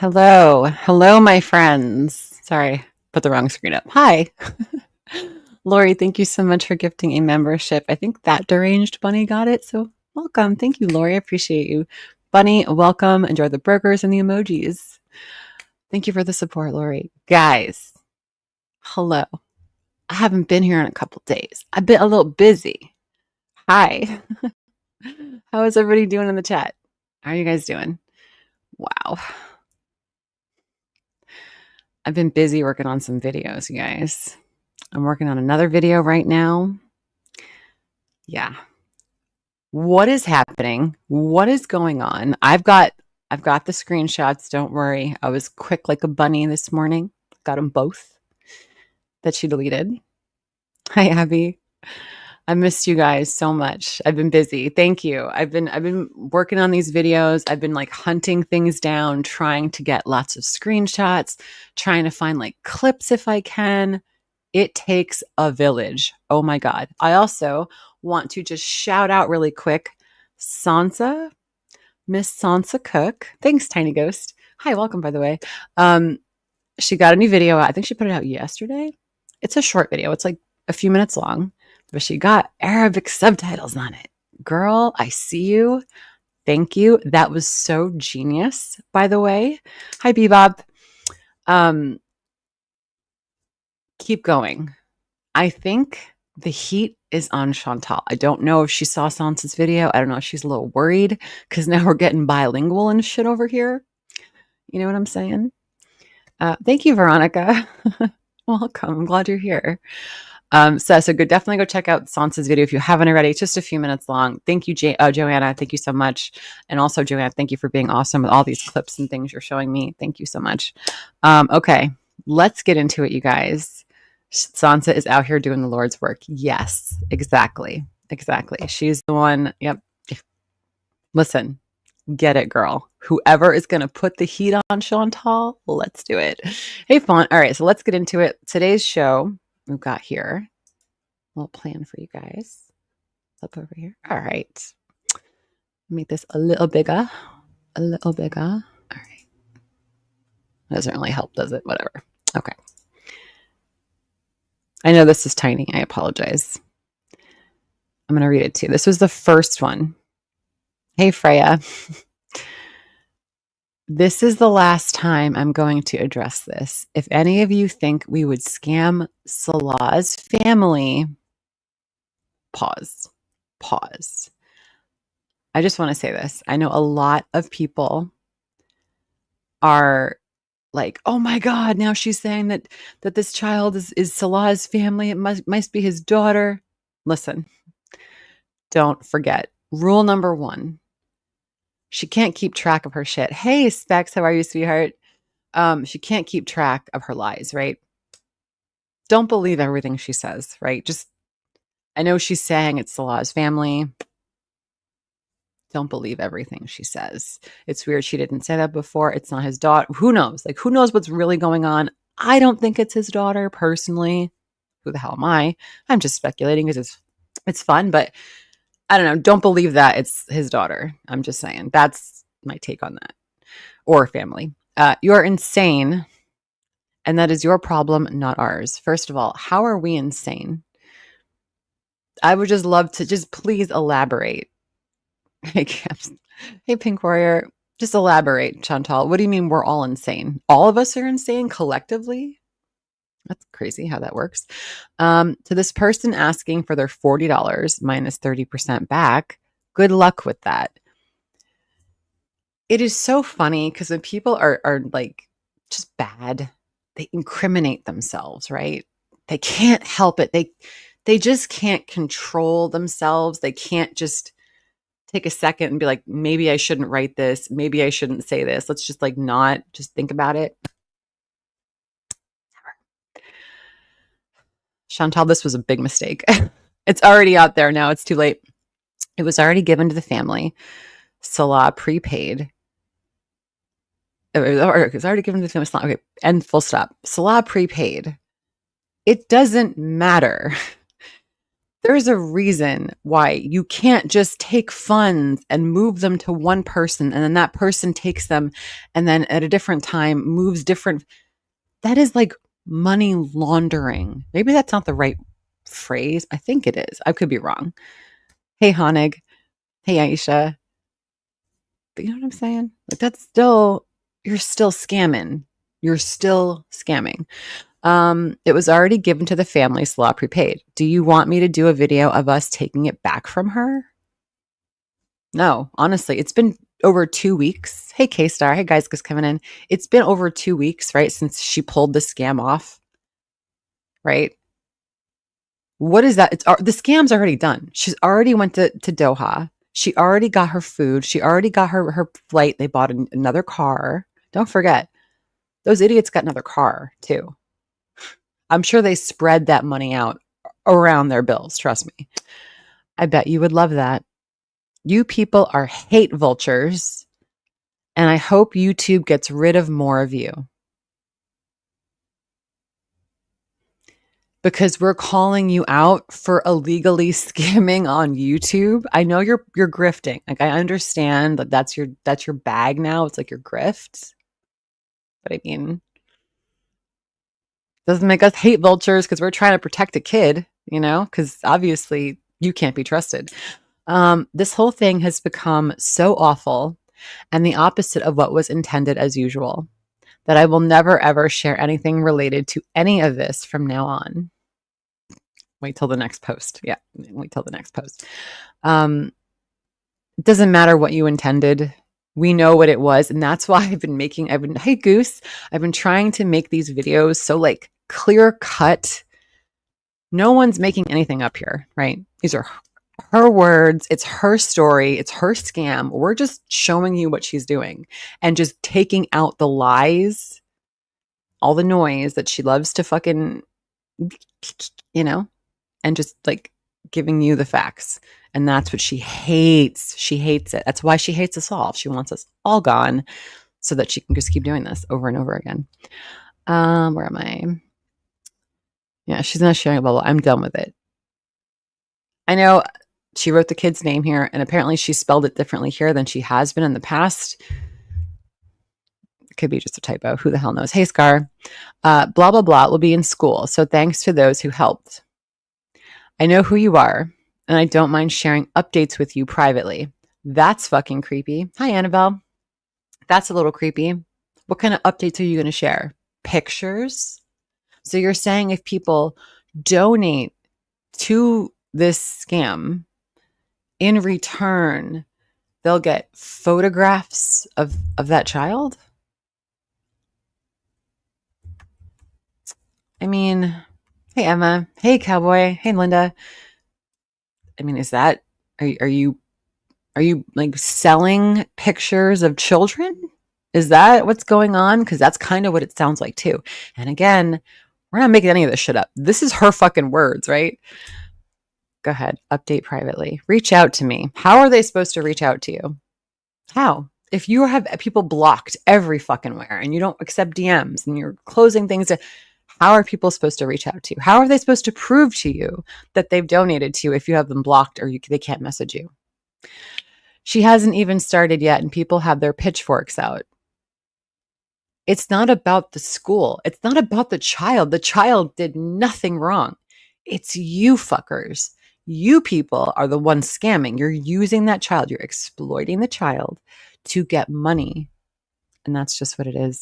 Hello. Hello, my friends. Sorry, put the wrong screen up. Hi. Lori, thank you so much for gifting a membership. I think that deranged bunny got it. So welcome. Thank you, Lori. I appreciate you. Bunny, welcome. Enjoy the burgers and the emojis. Thank you for the support, Lori. Guys, hello. I haven't been here in a couple days. I've been a little busy. Hi. How is everybody doing in the chat? How are you guys doing? Wow. I've been busy working on some videos, you guys. I'm working on another video right now. Yeah. What is happening? What is going on? I've got the screenshots. Don't worry. I was quick like a bunny this morning. Got them both that she deleted. Hi, Abby. I missed you guys so much. I've been busy. Thank you. I've been working on these videos. I've been like hunting things down, trying to get lots of screenshots, trying to find like clips if I can. It takes a village. Oh my God. I also want to just shout out really quick Sansa, Miss Sansa Cook. Thanks, Tiny Ghost. Hi, welcome, by the way. She got a new video out. I think she put it out yesterday. It's a short video. It's like a few minutes long, but she got Arabic subtitles on it. Girl, I see you. Thank you. That was so genius, by the way. Hi, Bebop. Keep going. I think the heat is on Chantal. I don't know if she saw Sansa's video. I don't know if she's a little worried because now we're getting bilingual and shit over here. You know what I'm saying? Thank you, Veronica. Welcome. I'm glad you're here. So definitely go check out Sansa's video if you haven't already. It's just a few minutes long. Thank you, Joanna. Thank you so much. And also, Joanna, thank you for being awesome with all these clips and things you're showing me. Thank you so much. Okay, let's get into it, you guys. Sansa is out here doing the Lord's work. Yes, exactly. She's the one. Yep. Listen, get it, girl. Whoever is going to put the heat on Chantal, let's do it. Hey, Fawn. All right, so let's get into it. Today's show, we've got here a little plan for you guys. Flip over here. All right. Make this a little bigger. All right. Doesn't really help, does it? Whatever. Okay. I know this is tiny. I apologize. I'm going to read it to you. This was the first one. Hey, Freya. This is the last time I'm going to address this. If any of you think we would scam Salah's family, pause. I just want to say this. I know a lot of people are like, oh my God, now she's saying that this child is Salah's family. It must be his daughter. Listen, don't forget. Rule number 1. She can't keep track of her shit. Hey, Specs, how are you, sweetheart? She can't keep track of her lies, right? Don't believe everything she says, right? I know she's saying it's Salah's family. Don't believe everything she says. It's weird she didn't say that before. It's not his daughter. Who knows? Who knows what's really going on? I don't think it's his daughter, personally. Who the hell am I? I'm just speculating because it's fun, but I don't know. Don't believe that it's his daughter. I'm just saying. That's my take on that. Or family. You're insane, and that is your problem, not ours. First of all, how are we insane? I would just love to please elaborate. Hey, Pink Warrior, just elaborate, Chantal. What do you mean we're all insane? All of us are insane collectively? That's crazy how that works. To this person asking for their $40 minus 30% back, good luck with that. It is so funny because when people are like just bad, they incriminate themselves, right? They can't help it. They just can't control themselves. They can't just take a second and be like, maybe I shouldn't write this. Maybe I shouldn't say this. Let's just not just think about it. Chantal, this was a big mistake. It's already out there now. It's too late. It was already given to the family. Salah prepaid. It's already given to the family. Okay, and full stop. Salah prepaid. It doesn't matter. There's a reason why you can't just take funds and move them to one person and then that person takes them and then at a different time moves different. That is like money laundering. Maybe that's not the right phrase. I think it is. I could be wrong. Hey, Honig. Hey, Aisha. But you know what I'm saying? Like that's still, you're still scamming. You're still scamming. It was already given to the family, Salah prepaid. Do you want me to do a video of us taking it back from her? No, honestly, it's been over 2 weeks. Hey, K-Star. Hey, guys, just coming in. It's been over 2 weeks, right, since she pulled the scam off, right? What is that? The scam's already done. She's already went to Doha. She already got her food. She already got her flight. They bought another car. Don't forget, those idiots got another car, too. I'm sure they spread that money out around their bills. Trust me. I bet you would love that. You people are hate vultures, and I hope YouTube gets rid of more of you. Because we're calling you out for illegally scamming on YouTube. I know you're grifting. Like I understand that that's your bag now. It's like your grift. But I mean, doesn't make us hate vultures because we're trying to protect a kid, you know, because obviously you can't be trusted. This whole thing has become so awful and the opposite of what was intended as usual that I will never, ever share anything related to any of this from now on. Wait till the next post. Yeah, wait till the next post. It doesn't matter what you intended. We know what it was. And that's why hey Goose, I've been trying to make these videos so like clear cut. No one's making anything up here, right? These are her words. It's her story. It's her scam. We're just showing you what she's doing and just taking out the lies, all the noise that she loves to fucking, you know, and just like giving you the facts. And that's what she hates. She hates it. That's why she hates us all. She wants us all gone so that she can just keep doing this over and over again. Where am I? Yeah, she's not sharing a bubble. I'm done with it. I know she wrote the kid's name here, and apparently she spelled it differently here than she has been in the past. It could be just a typo. Who the hell knows? Hey, Scar. Blah, blah, blah will be in school. So thanks to those who helped. I know who you are, and I don't mind sharing updates with you privately. That's fucking creepy. Hi, Annabelle. That's a little creepy. What kind of updates are you going to share? Pictures? So you're saying if people donate to this scam, in return, they'll get photographs of that child? I mean, hey, Emma. Hey, Cowboy. Hey, Linda. I mean, is that, are you like selling pictures of children? Is that what's going on? Because that's kind of what it sounds like too. And again, we're not making any of this shit up. This is her fucking words, right? Go ahead. Update privately. Reach out to me. How are they supposed to reach out to you? How? If you have people blocked every fucking where and you don't accept DMs and you're closing things, how are people supposed to reach out to you? How are they supposed to prove to you that they've donated to you if you have them blocked or they can't message you? She hasn't even started yet and people have their pitchforks out. It's not about the school. It's not about the child. The child did nothing wrong. It's you fuckers. You people are the ones scamming. You're using that child. You're exploiting the child to get money. And that's just what it is.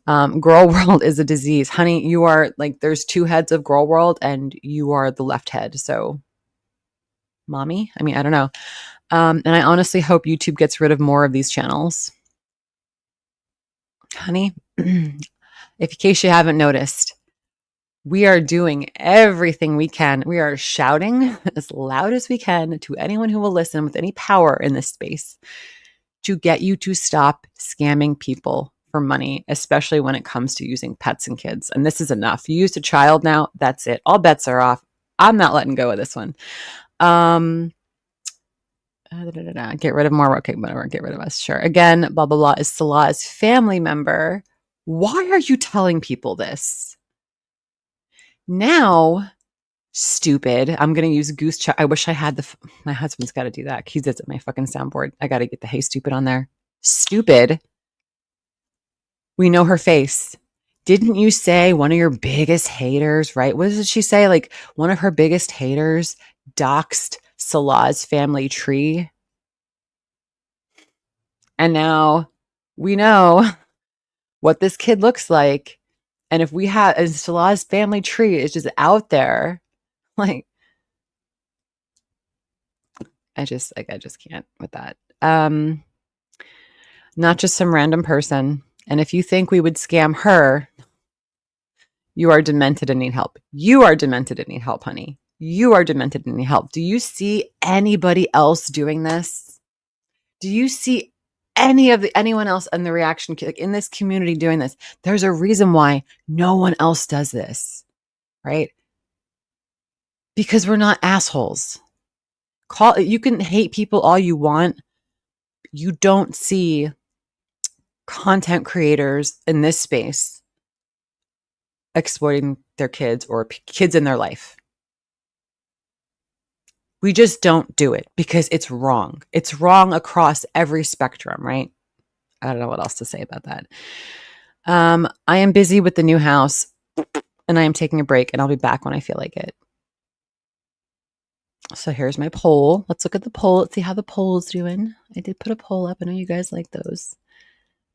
Gorlworld is a disease. Honey, you are like, there's two heads of Gorlworld and you are the left head. So, mommy? I mean, I don't know. And I honestly hope YouTube gets rid of more of these channels. Honey, in case you haven't noticed, we are doing everything we can. We are shouting as loud as we can to anyone who will listen with any power in this space to get you to stop scamming people for money, especially when it comes to using pets and kids. And this is enough. You used a child now. That's it. All bets are off. I'm not letting go of this one. Get rid of more. Okay, whatever. Get rid of us. Sure. Again, blah, blah, blah is Salah's family member. Why are you telling people this? Now Stupid. I'm going to use goose chuck. I wish I had my husband's got to do that. He does it my fucking soundboard. I got to get the hey stupid on there. Stupid. We know her face. Didn't you say one of your biggest haters, right? What did she say? Like one of her biggest haters doxed Salah's family tree. And now we know what this kid looks like. And if we have, and Salah's family tree is just out there, like, I just can't with that. Not just some random person. And if you think we would scam her, you are demented and need help. You are demented and need help, honey. You are demented and need help. Do you see anybody else doing this? Do you see anyone else in the reaction, like in this community doing this? There's a reason why no one else does this, right? Because we're not assholes. You can hate people all you want. You don't see content creators in this space exploiting their kids or kids in their life. We just don't do it because it's wrong. It's wrong across every spectrum, right? I don't know what else to say about that. I am busy with the new house and I am taking a break and I'll be back when I feel like it. So here's my poll. Let's look at the poll. Let's see how the poll's doing. I did put a poll up. I know you guys like those.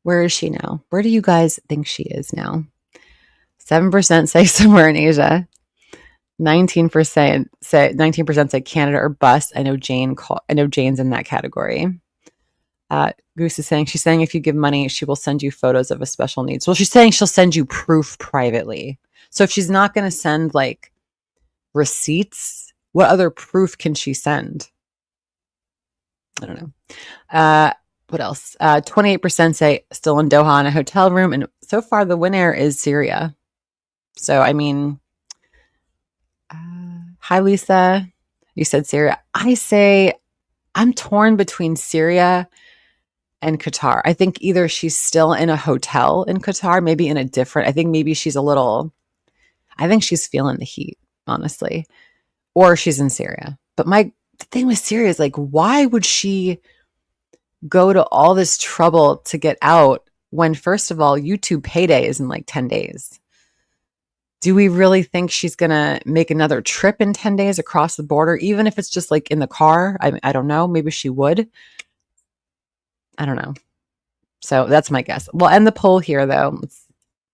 Where is she now? Where do you guys think she is now? 7% say somewhere in Asia. 19% say Canada or bust. I know Jane's in that category. Goose is saying, she's saying if you give money, she will send you photos of a special needs. Well, she's saying she'll send you proof privately. So if she's not going to send like receipts, what other proof can she send? I don't know. What else? 28% say still in Doha in a hotel room. And so far the winner is Syria. So, I mean, hi, Lisa. You said Syria. I say I'm torn between Syria and Qatar. I think either she's still in a hotel in Qatar, maybe in a different, I think maybe she's I think she's feeling the heat, honestly, or she's in Syria. But the thing with Syria is like, why would she go to all this trouble to get out when, first of all, YouTube payday is in like 10 days? Do we really think she's going to make another trip in 10 days across the border, even if it's just like in the car? I don't know. Maybe she would. I don't know. So that's my guess. We'll end the poll here, though.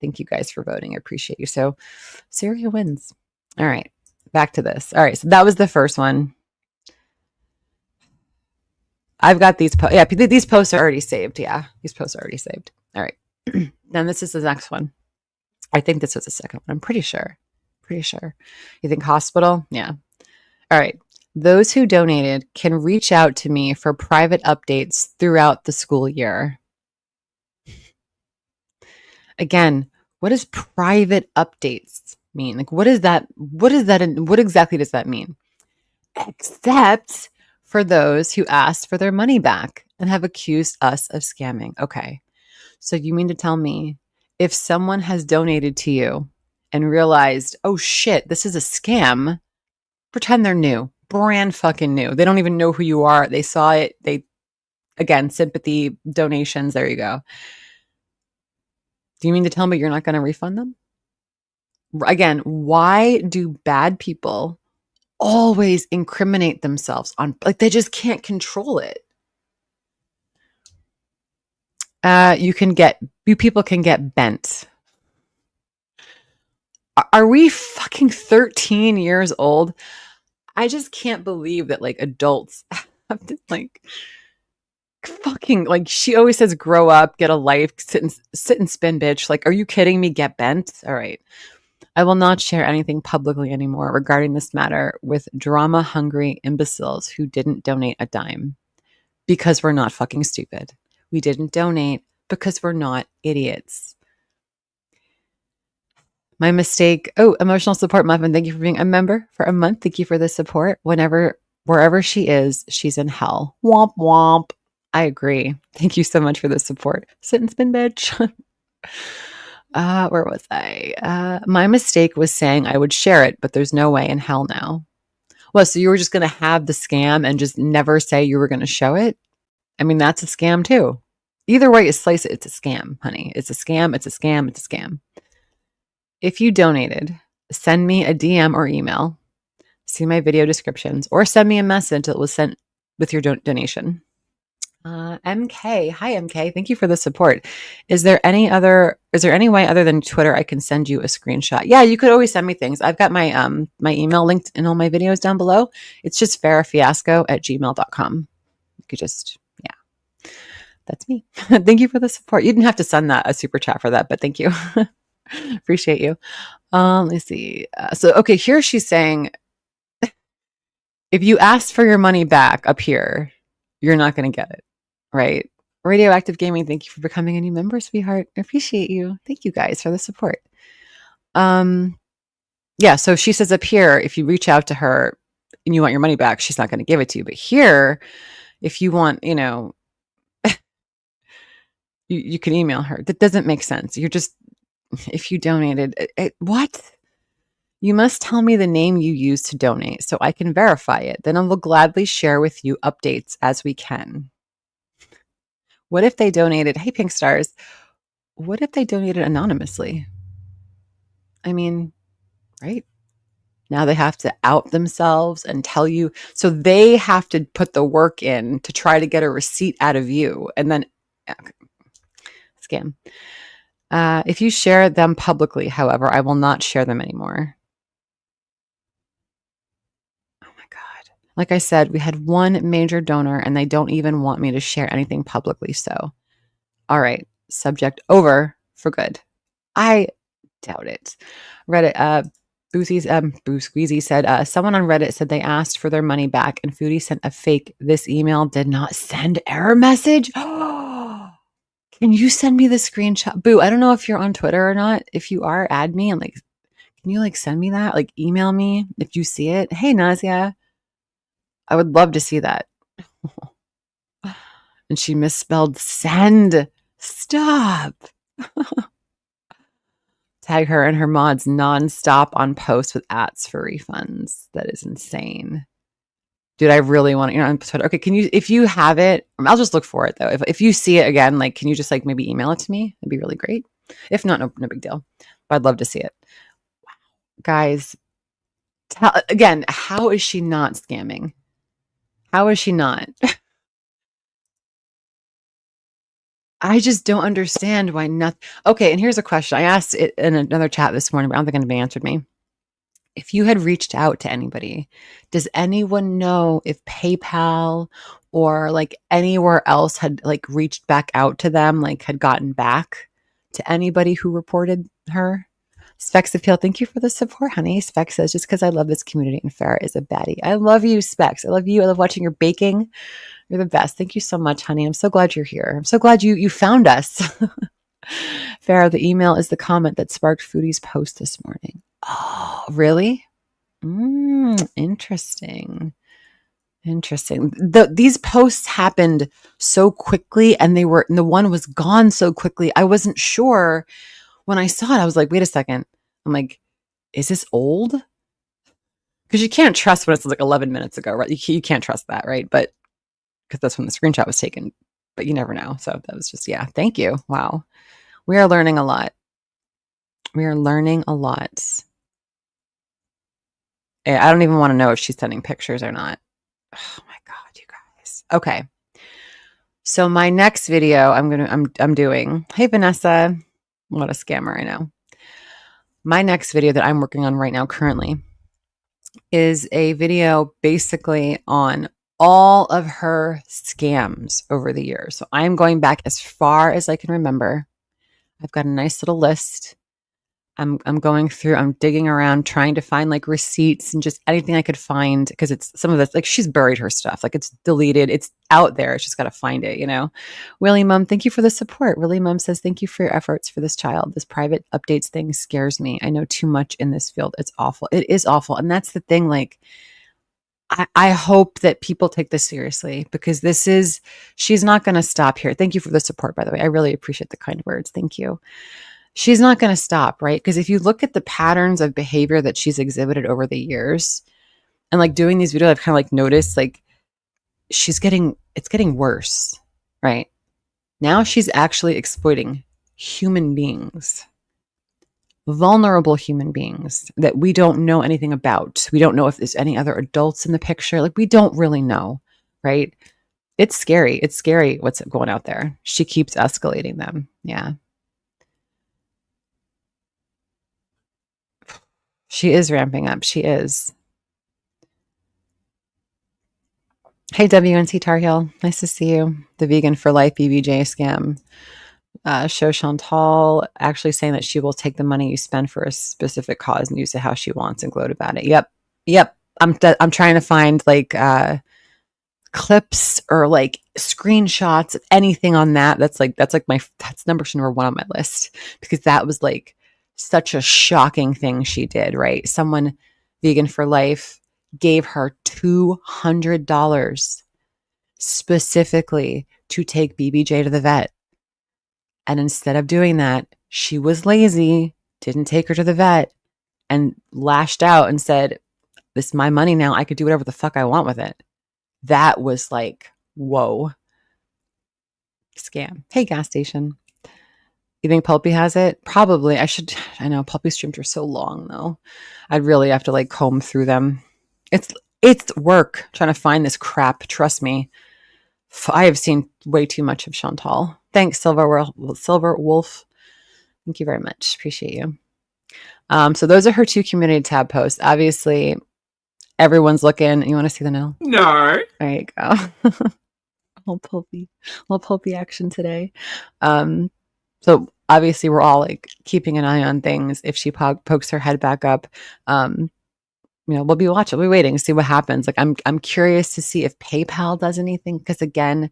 Thank you guys for voting. I appreciate you. So Syria wins. All right. Back to this. All right. So that was the first one. I've got these posts. Yeah, these posts are already saved. Yeah, these posts are already saved. All right. Then this is the next one. I think this was the second one. I'm pretty sure. You think hospital? Yeah. All right. Those who donated can reach out to me for private updates throughout the school year. Again, what does private updates mean? Like, what is that? What exactly does that mean? Except for those who asked for their money back and have accused us of scamming. Okay. So you mean to tell me if someone has donated to you and realized, oh shit, this is a scam, pretend they're new, brand fucking new. They don't even know who you are. They saw it. Again, sympathy, donations. There you go. Do you mean to tell me you're not going to refund them? Again, why do bad people always incriminate themselves on, like, they just can't control it? You people can get bent. Are we fucking 13 years old? I just can't believe that like adults have to like fucking, like, she always says, grow up, get a life, sit and spin, bitch. Like, are you kidding me? Get bent? All right. I will not share anything publicly anymore regarding this matter with drama-hungry imbeciles who didn't donate a dime because we're not fucking stupid. We didn't donate because we're not idiots. My mistake. Oh, emotional support muffin. Thank you for being a member for a month. Thank you for the support. Wherever she is, she's in hell. Womp womp. I agree. Thank you so much for the support. Sit and spin, bitch. Where was I? My mistake was saying I would share it, but there's no way in hell now. Well, so you were just going to have the scam and just never say you were going to show it? I mean, that's a scam too. Either way you slice it, it's a scam, honey. It's a scam. It's a scam. It's a scam. If you donated, send me a DM or email, see my video descriptions, or send me a message that was sent with your donation. MK, hi MK, thank you for the support. Is there any way other than Twitter I can send you a screenshot? Yeah, you could always send me things. I've got my my email linked in all my videos down below. It's just farrahfiasco@gmail.com. You could just, yeah, that's me. Thank you for the support. You didn't have to send that a super chat for that, but thank you. Appreciate you. Let's see. Okay, here she's saying, if you ask for your money back up here, you're not going to get it. Right. Radioactive Gaming, thank you for becoming a new member, sweetheart. I appreciate you. Thank you guys for the support. Yeah, so she says up here, if you reach out to her and you want your money back, she's not going to give it to you. But here, if you want, you can email her. That doesn't make sense. You're just, if you donated, what? You must tell me the name you used to donate so I can verify it. Then I will gladly share with you updates as we can. What if they donated? Hey, Pink Stars. What if they donated anonymously? I mean, right? Now they have to out themselves and tell you. So they have to put the work in to try to get a receipt out of you. And then, scam. If you share them publicly, however, I will not share them anymore. Oh my God. Like I said, we had one major donor and they don't even want me to share anything publicly. So, all right, subject over for good. I doubt it. Reddit, Boo Squeezy said, someone on Reddit said they asked for their money back and Foodie sent a fake, this email did not send error message. Can you send me the screenshot? Boo, I don't know if you're on Twitter or not. If you are, add me and can you send me that? Email me if you see it. Hey, Nazia. I would love to see that. And she misspelled send. Stop. Tag her and her mods nonstop on posts with ats for refunds. That is insane. Dude, I really want to, on Twitter. Okay, can you, if you have it, I'll just look for it though. If you see it again, can you just maybe email it to me? It'd be really great. If not, no big deal. But I'd love to see it. Wow. Guys, again, how is she not scamming? How is she not? I just don't understand why nothing. Okay, and here's a question. I asked it in another chat this morning, but I don't think anybody answered me. If you had reached out to anybody, does anyone know if PayPal or anywhere else had reached back out to them, had gotten back to anybody who reported her? Specs Appeal, thank you for the support, honey. Specs says, just because I love this community and Farrah is a baddie. I love you, Specs. I love you. I love watching your baking. You're the best. Thank you so much, honey. I'm so glad you're here. I'm so glad you found us. Farrah, the email is the comment that sparked Foodie's post this morning. Oh, really? Interesting. Interesting. These posts happened so quickly and the one was gone so quickly. I wasn't sure when I saw it. I was like, wait a second. I'm like, is this old? Because you can't trust when it's 11 minutes ago, right? You can't trust that, right? But because that's when the screenshot was taken, but you never know. So that was just, yeah, thank you. Wow. We are learning a lot. We are learning a lot. I don't even want to know if she's sending pictures or not. Oh my God, you guys. Okay. So my next video I'm doing, hey Vanessa, what a scammer, I know. My next video that I'm working on right now currently is a video basically on all of her scams over the years. So I'm going back as far as I can remember. I've got a nice little list. I'm going through, I'm digging around, trying to find receipts and just anything I could find, because it's some of this, she's buried her stuff. It's deleted. It's out there. It's just got to find it, Willie Mum, thank you for the support. Willie Mum says, thank you for your efforts for this child. This private updates thing scares me. I know too much in this field. It's awful. It is awful. And that's the thing. I hope that people take this seriously, because she's not going to stop here. Thank you for the support, by the way. I really appreciate the kind words. Thank you. she's not going to stop, right? Because if you look at the patterns of behavior that she's exhibited over the years, and like doing these videos, I've kind of like noticed like it's getting worse, right? Now she's actually exploiting human beings, vulnerable human beings that we don't know anything about. We don't know if there's any other adults in the picture. Like, we don't really know, right? It's scary. It's scary what's going out there. She keeps escalating them. Yeah. She is ramping up. She is. Hey, WNC Tar Heel. Nice to see you. The Vegan for Life BBJ scam. Show Chantal actually saying that she will take the money you spend for a specific cause and use it how she wants and gloat about it. Yep. I'm trying to find like clips or like screenshots, anything on that. That's number one on my list, because that was like such a shocking thing she did, right? Someone, Vegan for Life, gave her $200 specifically to take BBJ to the vet. And instead of doing that, she was lazy, didn't take her to the vet, and lashed out and said, "This is my money now. I could do whatever the fuck I want with it." That was like, whoa. Scam. Hey, gas station. You think Pulpy has it? Probably. I know Pulpy streams are so long though. I'd really have to like comb through them. It's work trying to find this crap. Trust me. I have seen way too much of Chantal. Thanks, Silver Wolf. Thank you very much. Appreciate you. So those are her 2 community tab posts. Obviously, everyone's looking. You want to see the nail? No. There you go. little pulpy action today. So obviously, we're all like keeping an eye on things. If she pokes her head back up, we'll be watching. We'll be waiting to see what happens. Like, I'm curious to see if PayPal does anything, because again,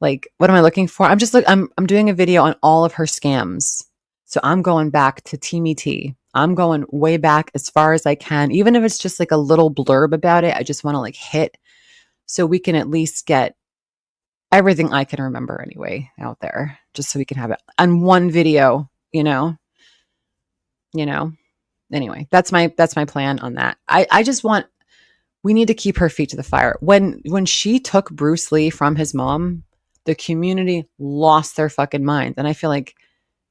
like, what am I looking for? I'm doing a video on all of her scams. So I'm going back to Teamy T. I'm going way back as far as I can, even if it's just like a little blurb about it. I just want to like hit, so we can at least get everything I can remember anyway out there, just so we can have it on one video, Anyway, that's my plan on that. I just want, we need to keep her feet to the fire. When she took Bruce Lee from his mom, the community lost their fucking minds. And I feel like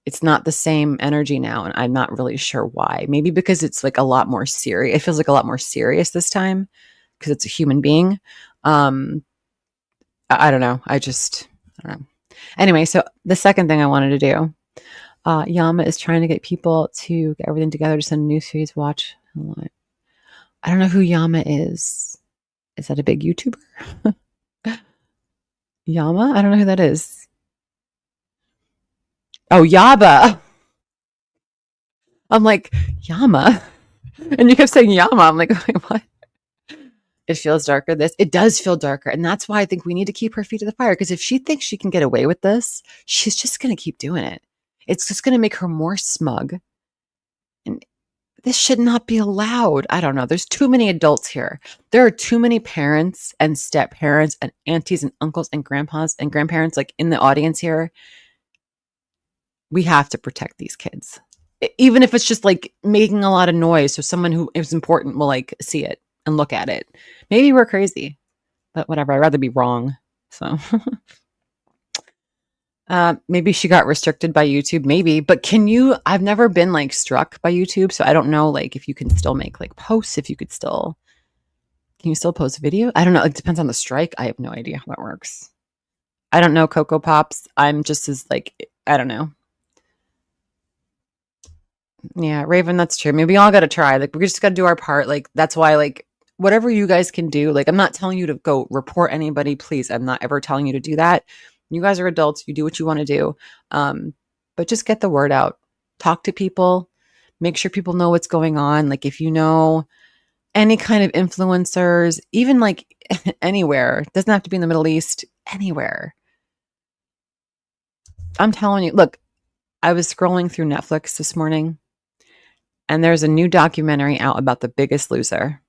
it's not the same energy now. And I'm not really sure why. Maybe because it's like a lot more serious. It feels like a lot more serious this time because it's a human being. I don't know. I don't know. Anyway, so the second thing I wanted to do, Yama is trying to get people to get everything together to send news feeds. Watch. I don't know who Yama is. Is that a big YouTuber? Yama? I don't know who that is. Oh, Yaba. I'm like, Yama? And you kept saying Yama. I'm like, wait, what? It feels darker. It does feel darker. And that's why I think we need to keep her feet to the fire. Because if she thinks she can get away with this, she's just going to keep doing it. It's just going to make her more smug. And this should not be allowed. I don't know. There's too many adults here. There are too many parents and step parents and aunties and uncles and grandpas and grandparents like in the audience here. We have to protect these kids. Even if it's just like making a lot of noise so someone who is important will like see it and look at it. Maybe we're crazy, but whatever. I'd rather be wrong. So maybe she got restricted by YouTube, maybe, but I've never been like struck by YouTube. So I don't know, like if you can still make like posts, can you still post video? I don't know. It depends on the strike. I have no idea how that works. I don't know. Cocoa Pops. I'm just as like, I don't know. Yeah, Raven, that's true. Maybe we all got to try. Like, we just got to do our part. Like, that's why, like, whatever you guys can do. Like, I'm not telling you to go report anybody. Please, I'm not ever telling you to do that. You guys are adults. You do what you want to do. But just get the word out. Talk to people. Make sure people know what's going on. Like, if you know any kind of influencers, even like anywhere, it doesn't have to be in the Middle East, anywhere. I'm telling you, look, I was scrolling through Netflix this morning, and there's a new documentary out about The Biggest Loser.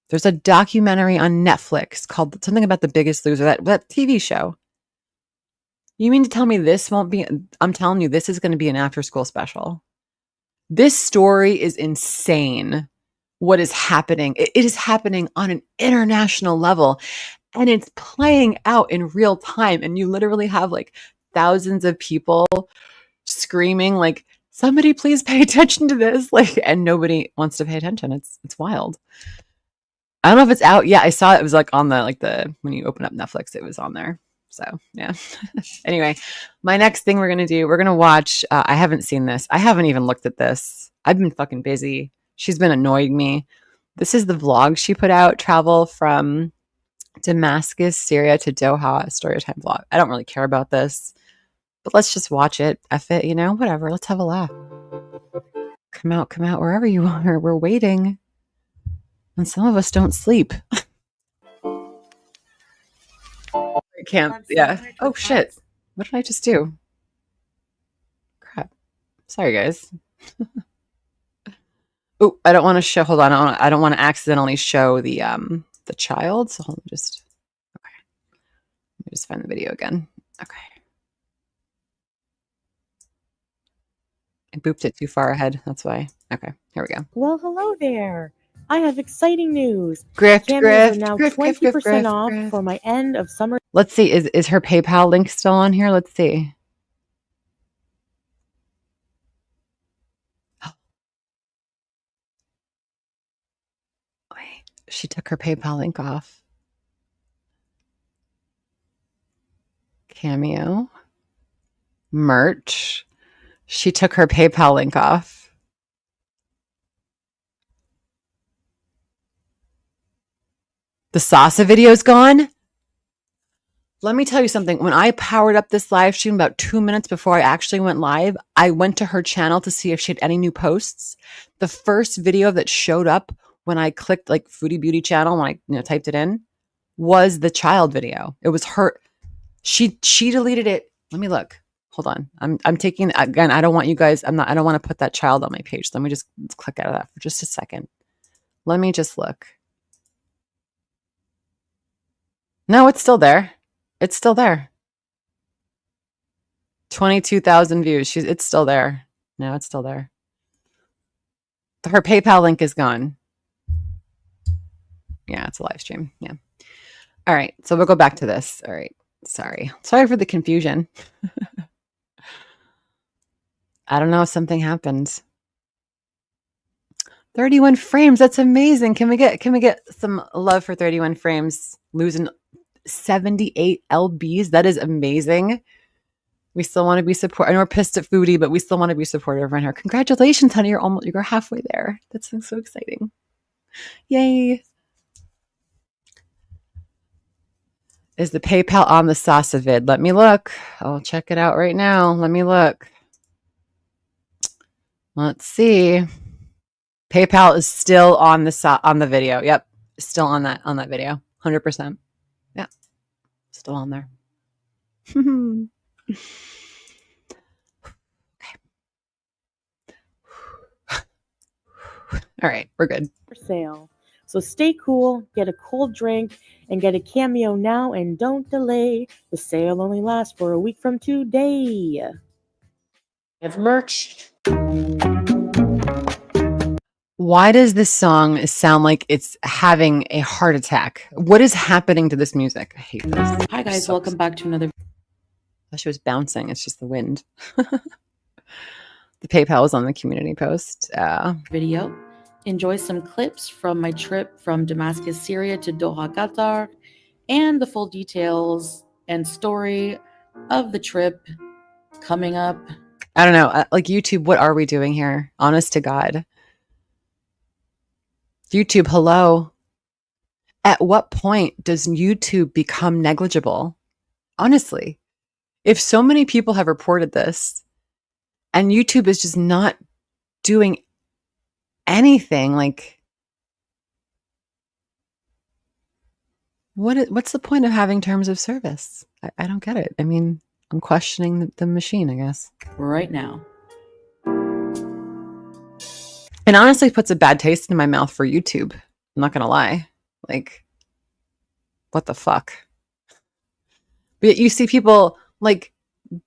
There's a documentary on Netflix called something about The Biggest Loser, that TV show. You mean to tell me this won't be? I'm telling you, this is going to be an after school special. This story is insane. What is happening? It is happening on an international level, and it's playing out in real time. And you literally have like thousands of people screaming, like, somebody please pay attention to this. Like, and nobody wants to pay attention. It's wild. I don't know if it's out. Yeah, I saw it was like on the when you open up Netflix, it was on there. So yeah. Anyway, my next thing we're gonna watch. I haven't seen this. I haven't even looked at this. I've been fucking busy. She's been annoying me. This is the vlog she put out. Travel from Damascus, Syria to Doha. Storytime vlog. I don't really care about this, but let's just watch it. F it, whatever. Let's have a laugh. Come out, wherever you are. We're waiting. And some of us don't sleep. I can't. Yeah. Oh, shit. What did I just do? Crap. Sorry, guys. Oh, I don't want to show. Hold on. I don't want to accidentally show the child. So hold on. Okay. Let me just find the video again. Okay. I booped it too far ahead. That's why. Okay. Here we go. Well, hello there. I have exciting news. Grift are now 20% off for my end of summer. Let's see. Is her PayPal link still on here? Let's see. Wait, she took her PayPal link off. Cameo. Merch. She took her PayPal link off. The Sasa video's gone? Let me tell you something. When I powered up this live stream about 2 minutes before I actually went live, I went to her channel to see if she had any new posts. The first video that showed up when I clicked like Foodie Beauty channel, when I typed it in, was the child video. It was her. She deleted it. Let me look. Hold on. I'm taking, again, I don't want you guys, I don't want to put that child on my page. Let me just click out of that for just a second. Let me just look. No, it's still there. It's still there. 22,000 views. It's still there. No, it's still there. Her PayPal link is gone. Yeah, it's a live stream. Yeah. All right. So we'll go back to this. All right. Sorry for the confusion. I don't know if something happened. 31 frames. That's amazing. Can we get some love for 31 frames? Losing 78 lbs. That is amazing. We still want to be supportive. I know we're pissed at Foodie, but we still want to be supportive around her. Congratulations, honey. You're halfway there. That's so exciting. Yay. Is the PayPal on the Sasa vid? Let me look. I'll check it out right now. Let me look. Let's see. PayPal is still on the video. Yep. Still on that video. 100%. Yeah. Still on there. Okay. All right, we're good. For sale. So stay cool, get a cold drink, and get a cameo now and don't delay. The sale only lasts for a week from today. It's merch. Why does this song sound like it's having a heart attack? What is happening to this music? I hate this. Hi guys, welcome back to another. She was bouncing. It's just the wind. The PayPal was on the community post. Video. Enjoy some clips from my trip from Damascus, Syria to Doha, Qatar, and the full details and story of the trip coming up. I don't know. Like YouTube, what are we doing here? Honest to God. YouTube, hello. At what point does YouTube become negligible? Honestly, if so many people have reported this and YouTube is just not doing anything, like what's the point of having terms of service? I don't get it. I mean, I'm questioning the machine, I guess. Right now. It honestly puts a bad taste in my mouth for YouTube. I'm not going to lie. Like, what the fuck? But you see people, like,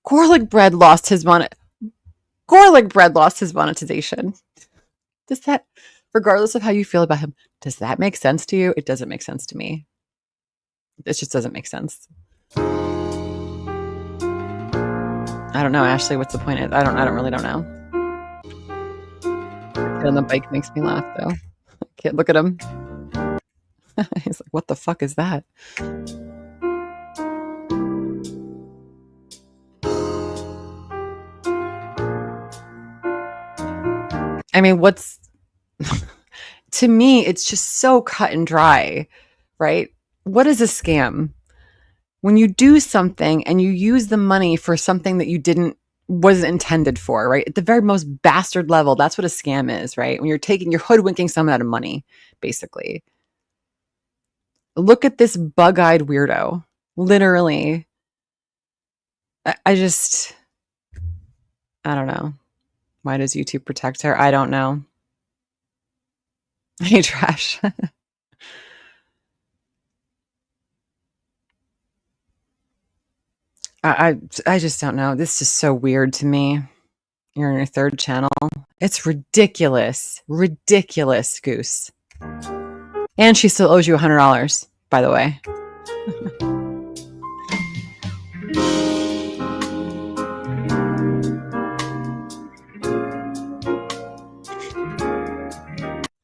Garlic bread lost his garlic bread lost his monetization. Does that, regardless of how you feel about him, does that make sense to you? It doesn't make sense to me. It just doesn't make sense. I don't know, Ashley. What's the point? I don't know. The kid on the bike makes me laugh though. Kid, look at him. He's like, what the fuck is that? I mean, to me, it's just so cut and dry, right? What is a scam? When you do something and you use the money for something that wasn't intended for, right? At the very most bastard level, that's what a scam is, right? When you're hoodwinking someone out of money, basically. Look at this bug-eyed weirdo. Literally. I don't know. Why does YouTube protect her? I don't know. Hey, trash. I just don't know. This is so weird to me. You're on your third channel. It's ridiculous. Ridiculous, Goose. And she still owes you $100, by the way.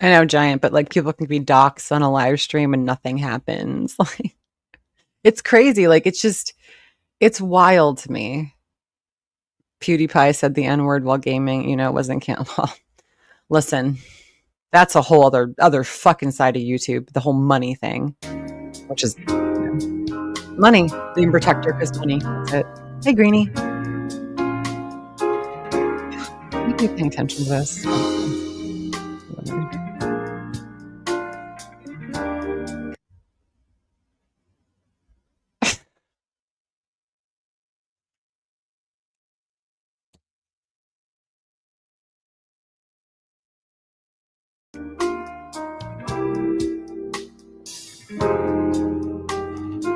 I know, Giant, but like people can be doxxed on a live stream and nothing happens. Like, it's crazy. Like, it's wild to me. PewDiePie said the N-word while gaming, it wasn't well, listen, that's a whole other fucking side of YouTube, the whole money thing, which is money, being protector because money, that's it. Hey, Greenie. You be paying attention to this.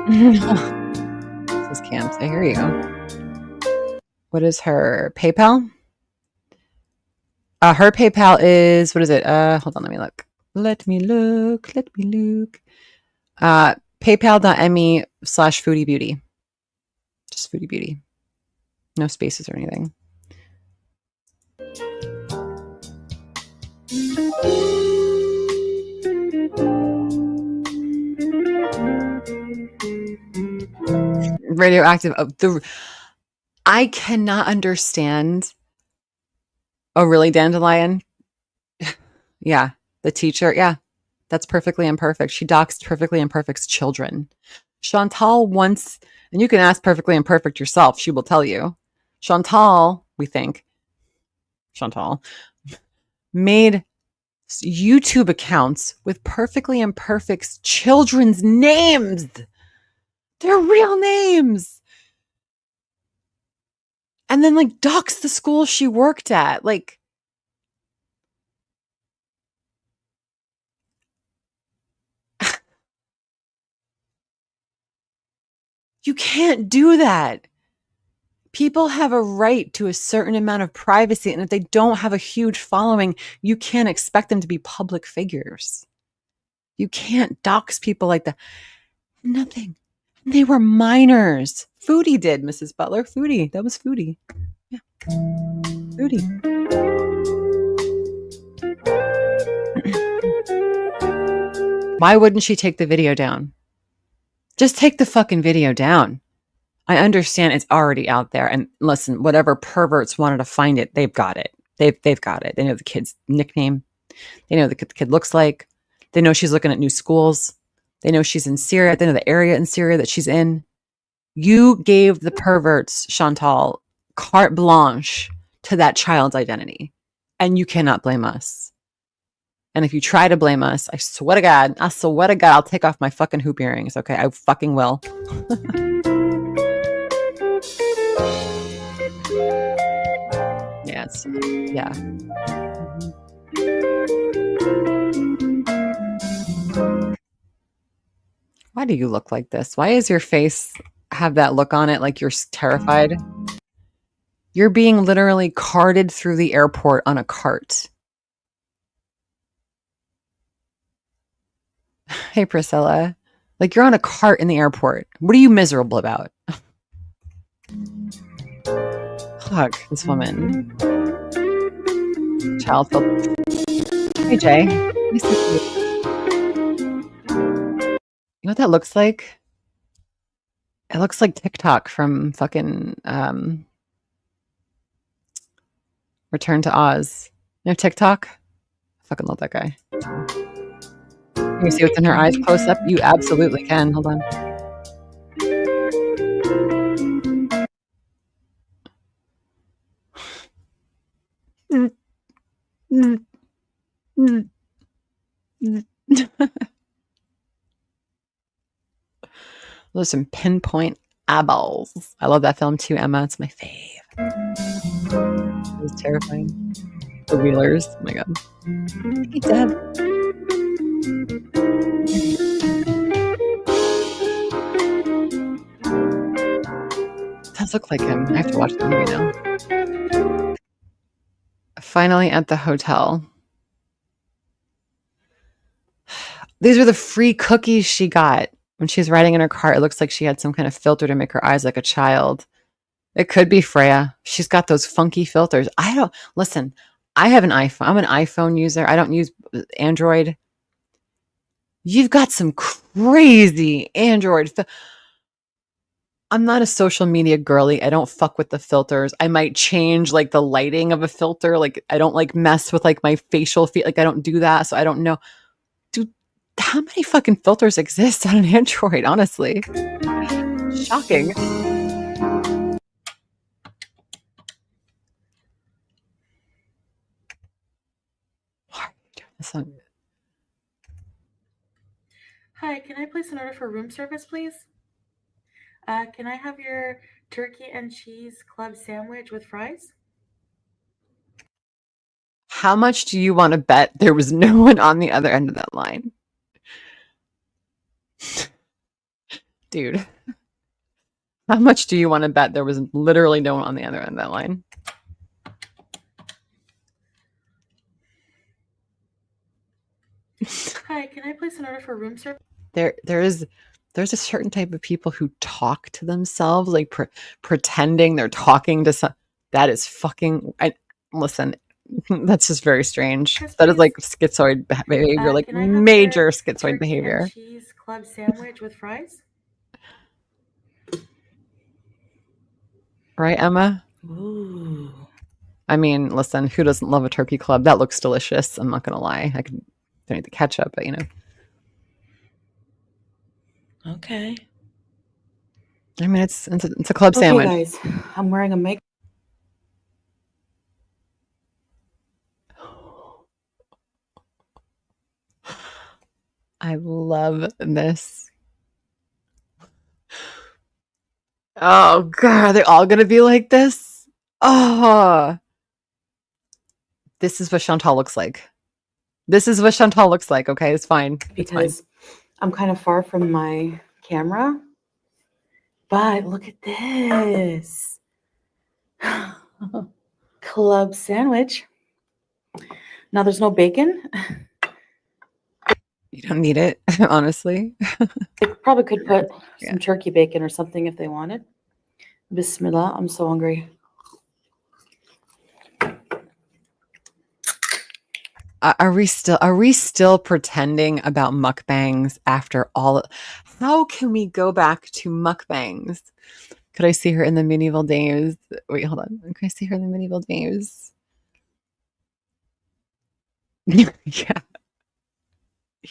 This is camp. I hear you. What is her PayPal? Her PayPal is, what is it? Hold on, let me look. PayPal.me/foodiebeauty. Just Foodie Beauty. No spaces or anything. Radioactive. I cannot understand. Oh, really, Dandelion? Yeah, the teacher. Yeah, that's perfectly imperfect. She doxed perfectly imperfect's children. Chantal once, and you can ask perfectly imperfect yourself. She will tell you. Chantal, we think, Chantal made YouTube accounts with perfectly imperfect's children's names. Their real names. And then like doxed the school she worked at. Like, you can't do that. People have a right to a certain amount of privacy. And if they don't have a huge following, you can't expect them to be public figures. You can't dox people like that. Nothing. They were minors. Foodie did, Mrs. Butler. Foodie. That was Foodie. Yeah. Foodie. Why wouldn't she take the video down? Just take the fucking video down. I understand it's already out there. And listen, whatever perverts wanted to find it, they've got it. They've got it. They know the kid's nickname. They know what the kid looks like. They know she's looking at new schools. They know she's in Syria. They know the area in Syria that she's in. You gave the perverts, Chantal, carte blanche to that child's identity. And you cannot blame us. And if you try to blame us, I swear to God, I'll take off my fucking hoop earrings. Okay, I fucking will. Yes. Yeah. Why do you look like this? Why does your face have that look on it like you're terrified? You're being literally carted through the airport on a cart. Hey, Priscilla. Like, you're on a cart in the airport. What are you miserable about? Fuck, this woman. Child filter. Hey, Jay. Nice to meet you. You know what that looks like? It looks like TikTok from fucking Return to Oz. You know TikTok? I fucking love that guy. Can you see what's in her eyes close up? You absolutely can. Hold on. Those some pinpoint eyeballs. I love that film too, Emma. It's my fave. It was terrifying. The Wheelers. Oh my god. Hey, Deb. Does look like him. I have to watch the movie now. Finally at the hotel. These are the free cookies she got when she was riding in her car. It looks like she had some kind of filter to make her eyes like a child. It could be Farrah. She's got those funky filters. Listen, I have an iPhone. I'm an iPhone user. I don't use Android. You've got some crazy Android. I'm not a social media girly. I don't fuck with the filters. I might change like the lighting of a filter. Like I don't like mess with like my facial feet. Like I don't do that. So I don't know. Dude, how many fucking filters exist on an Android? Honestly, shocking. Why are you doing this on? Hi, can I place an order for room service, please? Can I have your turkey and cheese club sandwich with fries? How much do you want to bet there was no one on the other end of that line? Dude, how much do you want to bet there was literally no one on the other end of that line? Hi, can I place an order for room service? There's a certain type of people who talk to themselves, like pretending they're talking to some. That is fucking. Listen, that's just very strange. Yes, that is please. like schizoid behavior, like Can I have major your schizoid turkey behavior. and cheese club sandwich with fries? Right, Emma? Ooh. I mean, listen, who doesn't love a turkey club? That looks delicious. I'm not gonna lie. Don't need the ketchup, but you know. Okay. I mean, it's a club Okay, sandwich. guys, I'm wearing a makeup. I love this. Oh god, are they all gonna be like this? Oh, this is what Chantal looks like. This is what Chantal looks like. Okay, it's fine. Because I'm kind of far from my camera. But look at this. Club sandwich. Now there's no bacon. You don't need it, honestly. They probably could put Yeah. some turkey bacon or something if they wanted. Bismillah, I'm so hungry. Are we still pretending about mukbangs after all? How can we go back to mukbangs? Could I see her in the medieval days? Wait, hold on. Can I see her in the medieval days? Yeah.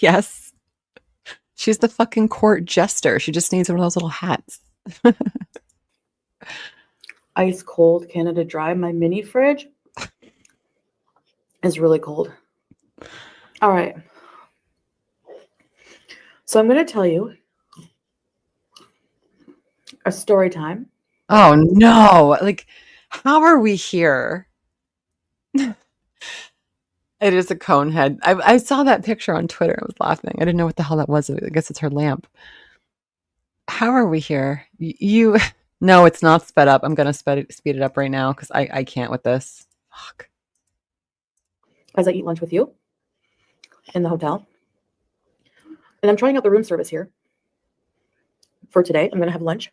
Yes. She's the fucking court jester. She just needs one of those little hats. Ice cold Canada Dry. My mini fridge is really cold. All right. So I'm going to tell you a story time. Oh no. Like, how are we here? It is a cone head. I saw that picture on Twitter. I was laughing. I didn't know what the hell that was. I guess it's her lamp. How are we here? You No, it's not sped up. I'm gonna speed it up right now because I can't with this. Fuck. As I eat lunch with you in the hotel. And I'm trying out the room service here for today. I'm going to have lunch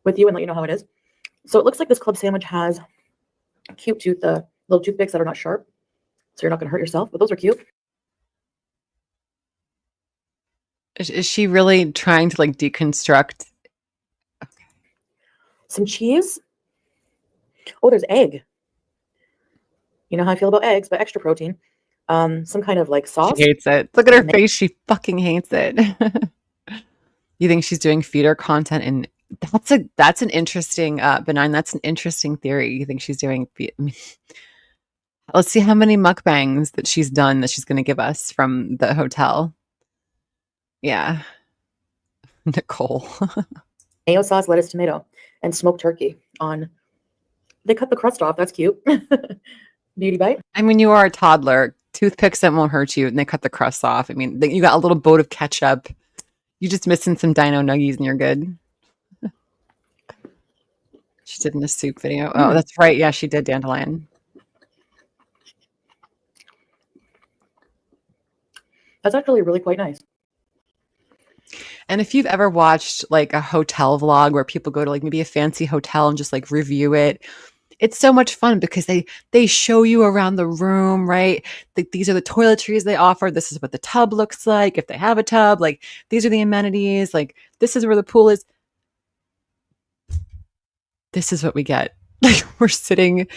with you and let you know how it is. So it looks like this club sandwich has cute the little toothpicks that are not sharp. So you're not going to hurt yourself, but those are cute. Is she really trying to like deconstruct? Some cheese. Oh, there's egg. You know how I feel about eggs, but extra protein. Some kind of like sauce. She hates it. Look at her face. She fucking hates it. You think she's doing feeder content? And that's an interesting, Benign. That's an interesting theory. You think she's doing? Let's see how many mukbangs that she's done that she's going to give us from the hotel. Yeah, Nicole. Mayo sauce, lettuce, tomato, and smoked turkey on. They cut the crust off. That's cute. Beauty bite. I mean, you are a toddler. Toothpicks that won't hurt you, and they cut the crust off. I mean, you got a little boat of ketchup. You're just missing some dino nuggies, and you're good. She did in the soup video. Oh, that's right. Yeah, she did dandelion. That's actually really quite nice. And if you've ever watched like a hotel vlog where people go to like maybe a fancy hotel and just like review it, it's so much fun because they show you around the room, right? These are the toiletries they offer. This is what the tub looks like if they have a tub. Like these are the amenities. Like this is where the pool is. This is what we get. Like we're sitting.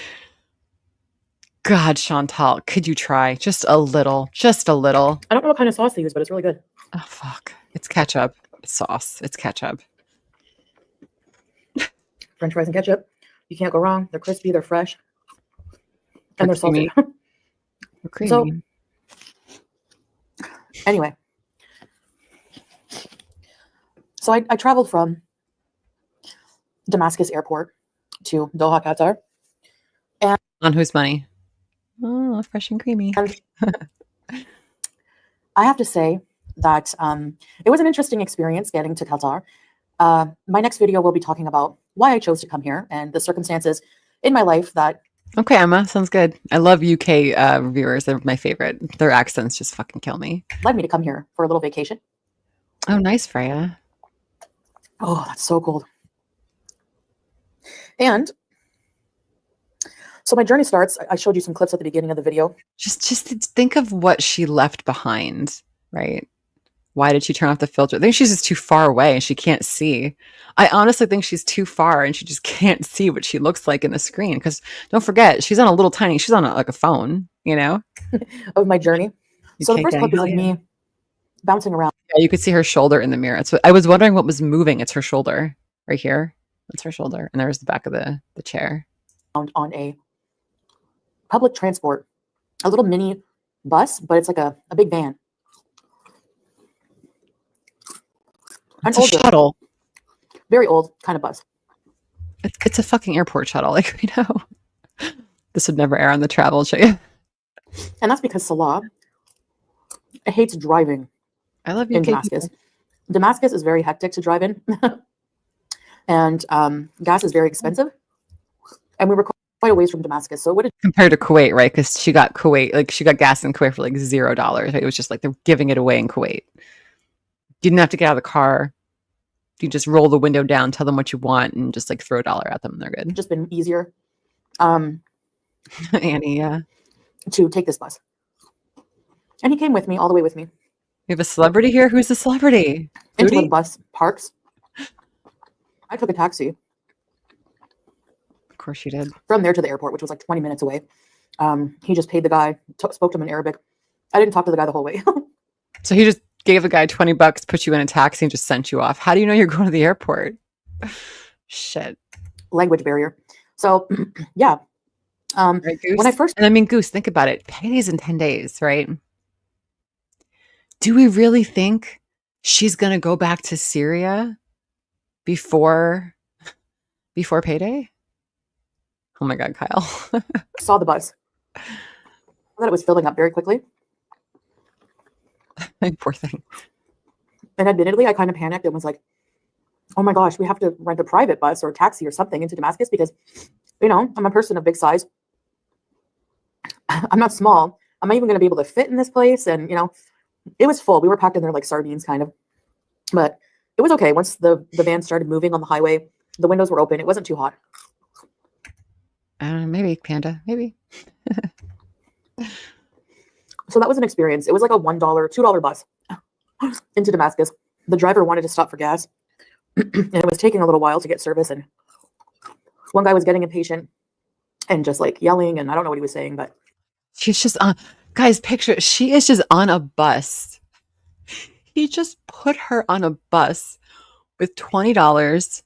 God, Chantal, could you try just a little? Just a little. I don't know what kind of sauce they use, but it's really good. Oh fuck! It's ketchup. It's sauce. It's ketchup. French fries and ketchup. You can't go wrong. They're crispy. They're fresh. And they're salty. Creamy. So, anyway. So I traveled from Damascus Airport to Doha, Qatar. And on whose money? Oh, fresh and creamy. And I have to say that it was an interesting experience getting to Qatar. My next video will be talking about why I chose to come here and the circumstances in my life that. Okay, Emma, sounds good. I love UK reviewers. They're my favorite. Their accents just fucking kill me. Led me to come here for a little vacation. Oh, nice, Farrah. Oh, that's so cold. And so my journey starts. I showed you some clips at the beginning of the video. Just think of what she left behind, right? Why did she turn off the filter? I think she's just too far away and she can't see. I honestly think she's too far and she just can't see what she looks like in the screen. Because don't forget, she's on like a phone, you know? Of my journey. So the first clip is like me bouncing around. Yeah, you could see her shoulder in the mirror. It's what I was wondering what was moving. It's her shoulder right here. That's her shoulder. And there's the back of the chair. On a public transport, a little mini bus, but it's like a big van. It's a shuttle. Very old kind of bus. It's a fucking airport shuttle. Like, we know. This would never air on the Travel Channel. And that's because Salah hates driving. I love you in Damascus. Damascus is very hectic to drive in. And gas is very expensive. And we were quite a ways from Damascus. So what did compared to Kuwait, right? Because she got gas in Kuwait for like $0. It was just like they're giving it away in Kuwait. You didn't have to get out of the car. You just roll the window down, tell them what you want, and just like throw $1 at them, and they're good. Just been easier. Annie, yeah. To take this bus. And he came with me, all the way with me. We have a celebrity here? Who's the celebrity? Into the bus parks. I took a taxi. Of course you did. From there to the airport, which was like 20 minutes away. He just paid the guy, spoke to him in Arabic. I didn't talk to the guy the whole way. So he just gave the guy $20, put you in a taxi, and just sent you off. How do you know you're going to the airport? Shit. Language barrier. So, yeah. Right, when I first, and I mean, Goose, think about it. Payday's in 10 days, right? Do we really think she's going to go back to Syria before payday? Oh my God, Kyle. Saw the bus. That it was filling up very quickly. Poor thing. And admittedly, I kind of panicked and was like, oh my gosh, we have to rent a private bus or a taxi or something into Damascus because, you know, I'm a person of big size. I'm not small. Am I even going to be able to fit in this place? And, you know, it was full. We were packed in there like sardines kind of, but it was okay. Once the van started moving on the highway, the windows were open. It wasn't too hot. Maybe, Panda. Maybe. So that was an experience. It was like a $1, $2 bus into Damascus. The driver wanted to stop for gas, and it was taking a little while to get service. And one guy was getting impatient and just like yelling, and I don't know what he was saying, but She's just on, guys, picture, she is just on a bus. He just put her on a bus with $20,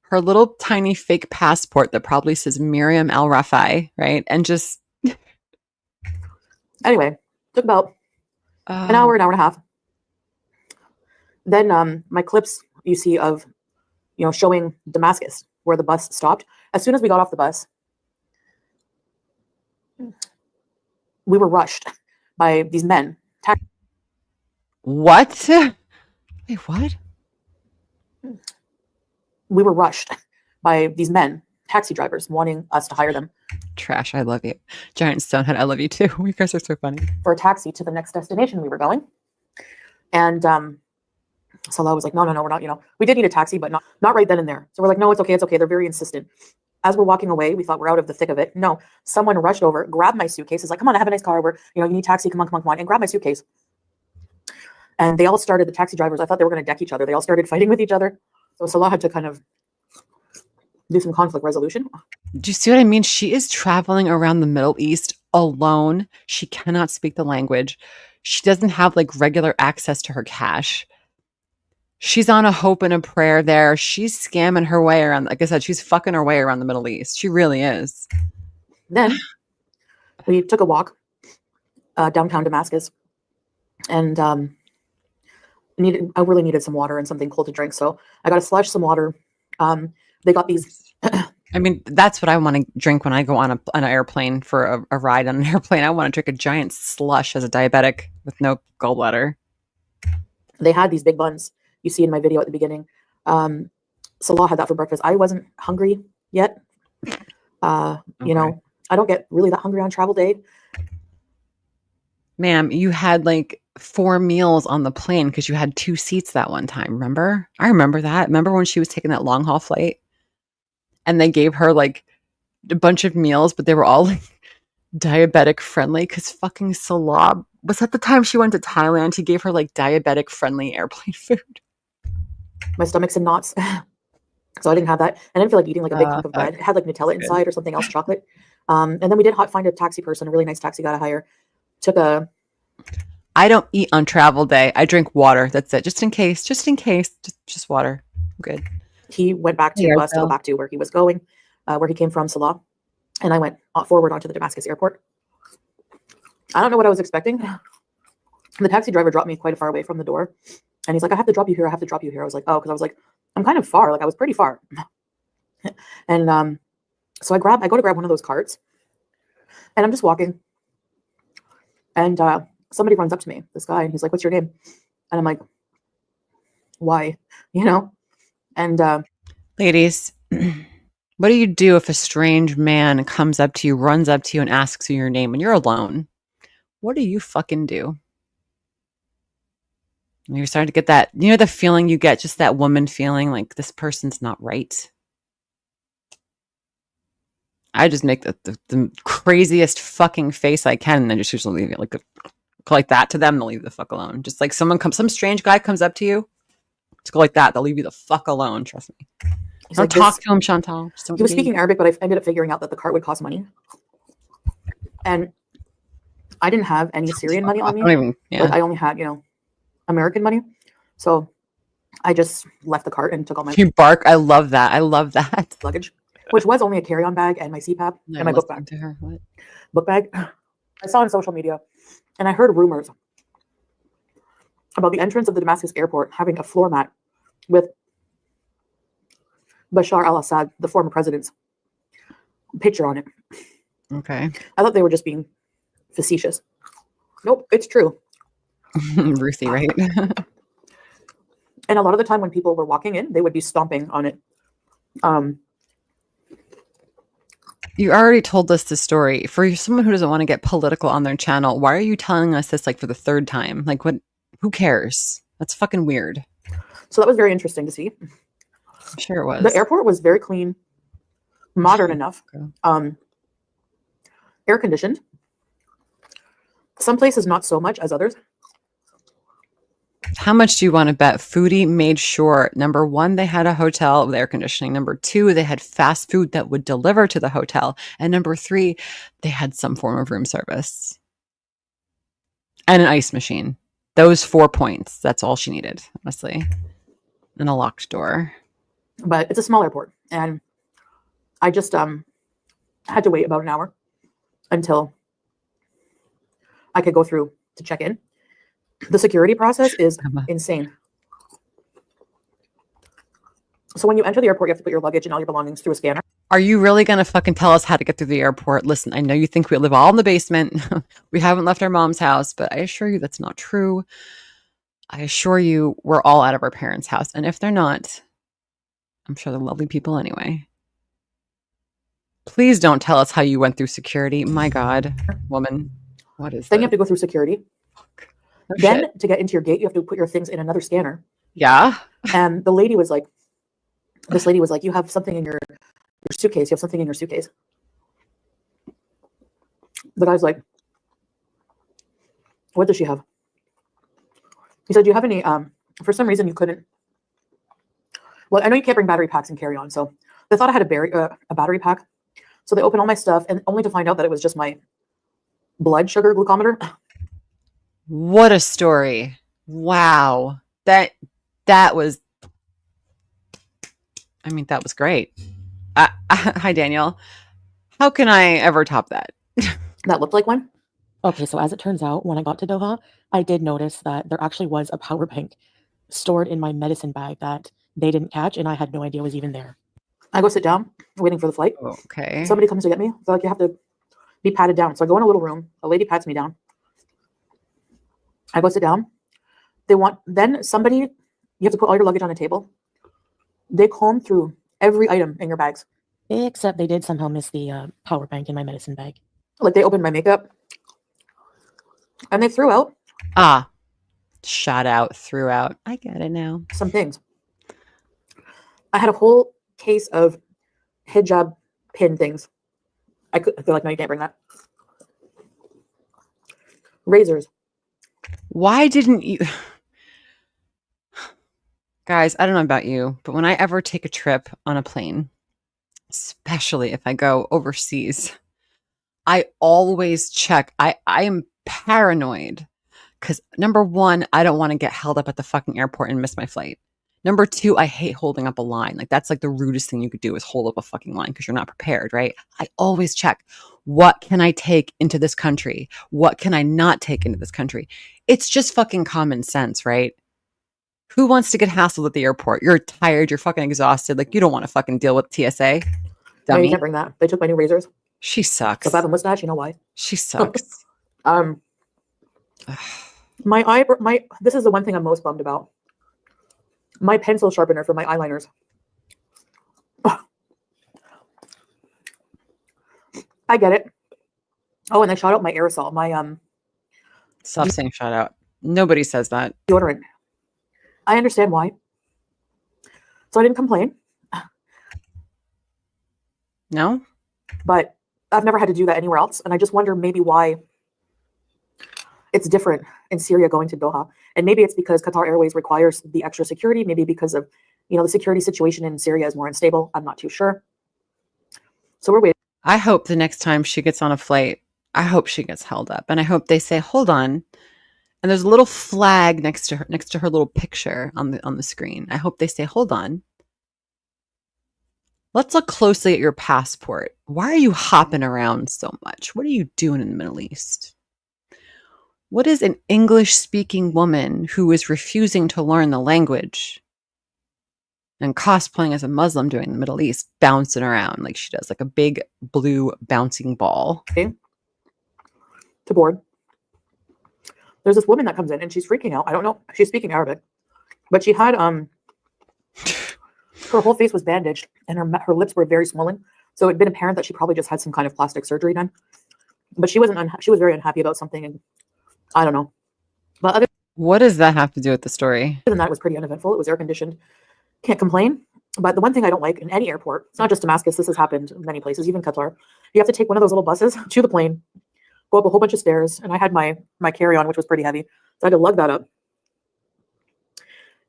her little tiny fake passport that probably says Miriam Al Rafai, right? And just anyway, took about an hour and a half. Then my clips you see of, you know, showing Damascus where the bus stopped. As soon as we got off the bus, we were rushed by these men. What? Wait, what? We were rushed by these men, taxi drivers, wanting us to hire them. Trash, I love you. Giant Stonehead, I love you too. You guys are so funny. For a taxi to the next destination we were going. And Salah was like, no, we're not, you know, we did need a taxi, but not right then and there. So we're like, no, it's okay. They're very insistent. As we're walking away, we thought we're out of the thick of it. No, someone rushed over, grabbed my suitcase. It's like, come on, I have a nice car. You need taxi. Come on. And grabbed my suitcase. And they all started, the taxi drivers, I thought they were going to deck each other. They all started fighting with each other. So Salah had to kind of do some conflict resolution. Do you see what I mean? She is traveling around the Middle East alone. She cannot speak the language. She doesn't have like regular access to her cash. She's on a hope and a prayer there. She's scamming her way around. Like I said, she's fucking her way around the Middle East. She really is. Then we took a walk downtown Damascus, and I really needed some water and something cold to drink. So I got a slush, some water. They got these. I mean, that's what I want to drink when I go on an airplane for a ride on an airplane. I want to drink a giant slush as a diabetic with no gallbladder. They had these big buns you see in my video at the beginning. Salah had that for breakfast. I wasn't hungry yet. You know, I don't get really that hungry on travel day. Ma'am, you had like 4 meals on the plane because you had 2 seats that one time. Remember? I remember that. Remember when she was taking that long haul flight and they gave her like a bunch of meals, but they were all like diabetic friendly because fucking Salah was at the time she went to Thailand. He gave her like diabetic friendly airplane food. My stomach's in knots. So I didn't have that. I didn't feel like eating like a big hunk of bread. It had like Nutella inside or something else, chocolate. And then we did find a taxi person, a really nice taxi guy to hire. I don't eat on travel day. I drink water. That's it. Just in case. Just water. I'm good. He went back to the bus to go back to where he was going, where he came from, Salah. And I went forward onto the Damascus airport. I don't know what I was expecting. The taxi driver dropped me quite far away from the door. And he's like, I have to drop you here. I was like, oh, because I was like, I'm kind of far. Like I was pretty far. And so I go to grab one of those carts. And I'm just walking. And somebody runs up to me, this guy, and he's like, what's your name? And I'm like, why? You know? And ladies, what do you do if a strange man comes up to you, runs up to you, and asks you your name and you're alone? What do you fucking do? And you're starting to get that, you know, the feeling you get, just that woman feeling like this person's not right. I just make the craziest fucking face I can and then just usually leave it like that to them. They'll leave the fuck alone. Just like some strange guy comes up to you, just go like that. They'll leave you the fuck alone. Trust me. Don't talk to him, Chantal. He was speaking Arabic, but I ended up figuring out that the cart would cost money. And I didn't have any Syrian money on me. But I only had, you know, American money. So I just left the cart and took all my You bark. I love that. luggage, which was only a carry-on bag and my CPAP and my book bag. To her. What? Book bag. I saw on social media and I heard rumors about the entrance of the Damascus airport having a floor mat with Bashar al-Assad, the former president's picture on it. Okay. I thought they were just being facetious. Nope, it's true. Ruthie, right? And a lot of the time when people were walking in, they would be stomping on it. You already told us the story. For someone who doesn't want to get political on their channel, why are you telling us this like for the third time? Like, what? Who cares? That's fucking weird. So that was very interesting to see. I'm sure it was. The airport was very clean, modern enough, air conditioned. Some places not so much as others. How much do you want to bet Foodie made sure, number one, they had a hotel with air conditioning. Number two, they had fast food that would deliver to the hotel. And number three, they had some form of room service. And an ice machine. Those 4 points. That's all she needed, honestly. And a locked door. But it's a small airport. And I just had to wait about an hour until I could go through to check in. The security process is insane. So when you enter the airport, you have to put your luggage and all your belongings through a scanner. Are you really going to fucking tell us how to get through the airport? Listen, I know you think we live all in the basement. We haven't left our mom's house, but I assure you that's not true. I assure you we're all out of our parents' house. And if they're not, I'm sure they're lovely people anyway. Please don't tell us how you went through security. My God, woman, what is that? Then you have to go through security. Oh, then shit. to get into your gate, you have to put your things in another scanner. Yeah. And the lady was like, this lady was like, you have something in your suitcase. You have something in your suitcase. The guy's like, what does she have? He said, do you have any, for some reason you couldn't. Well, I know you can't bring battery packs and carry on. So they thought I had a battery pack. So they opened all my stuff and only to find out that it was just my blood sugar glucometer. What a story. Wow. That was, I mean, that was great. Hi, Daniel. How can I ever top that? That looked like one. Okay, so as it turns out, when I got to Doha, I did notice that there actually was a power bank stored in my medicine bag that they didn't catch, and I had no idea was even there. I go sit down, waiting for the flight. Okay. Somebody comes to get me. They're like, you have to be patted down. So I go in a little room. A lady pats me down. I go sit down. Then somebody, you have to put all your luggage on a table. They comb through every item in your bags. Except they did somehow miss the power bank in my medicine bag. Like they opened my makeup and they threw out. Shot out, threw out. I get it now. Some things. I had a whole case of hijab pin things. They're like, no, you can't bring that. Razors. Why didn't you? Guys, I don't know about you, but when I ever take a trip on a plane, especially if I go overseas, I always check. I am paranoid because number one, I don't want to get held up at the fucking airport and miss my flight. Number two, I hate holding up a line. Like that's like the rudest thing you could do is hold up a fucking line because you're not prepared, right? I always check. What can I take into this country? What can I not take into this country? It's just fucking common sense, right? Who wants to get hassled at the airport? You're tired. You're fucking exhausted. Like you don't want to fucking deal with TSA. No, Dummy. you can't bring that. They took my new razors. She sucks. If I have a mustache, you know why? She sucks. This is the one thing I'm most bummed about. My pencil sharpener for my eyeliners. I get it. Oh, and they shot out my aerosol, my Stop saying shout out. Nobody says that. deodorant. I understand why. So I didn't complain, No? but I've never had to do that anywhere else. And I just wonder maybe why it's different in Syria going to Doha. And maybe it's because Qatar Airways requires the extra security. Maybe because of, the security situation in Syria is more unstable. I'm not too sure. So we're waiting. I hope the next time she gets on a flight, I hope she gets held up. And I hope they say, hold on. And there's a little flag next to her little picture on the screen. I hope they say, hold on. Let's look closely at your passport. Why are you hopping around so much? What are you doing in the Middle East? What is an English-speaking woman who is refusing to learn the language and cosplaying as a Muslim doing in the Middle East, bouncing around like she does, like a big blue bouncing ball? To board. There's this woman that comes in and she's freaking out. I don't know. She's speaking Arabic. But she had her whole face was bandaged and her lips were very swollen. So it'd been apparent that she probably just had some kind of plastic surgery done. But she wasn't. She was very unhappy about something, and I don't know. But what does that have to do with the story? other than that, it was pretty uneventful. It was air conditioned. Can't complain. But the one thing I don't like in any airport, it's not just Damascus. This has happened in many places, even Qatar. You have to take one of those little buses to the plane, go up a whole bunch of stairs, and I had my carry-on, which was pretty heavy, so I had to lug that up.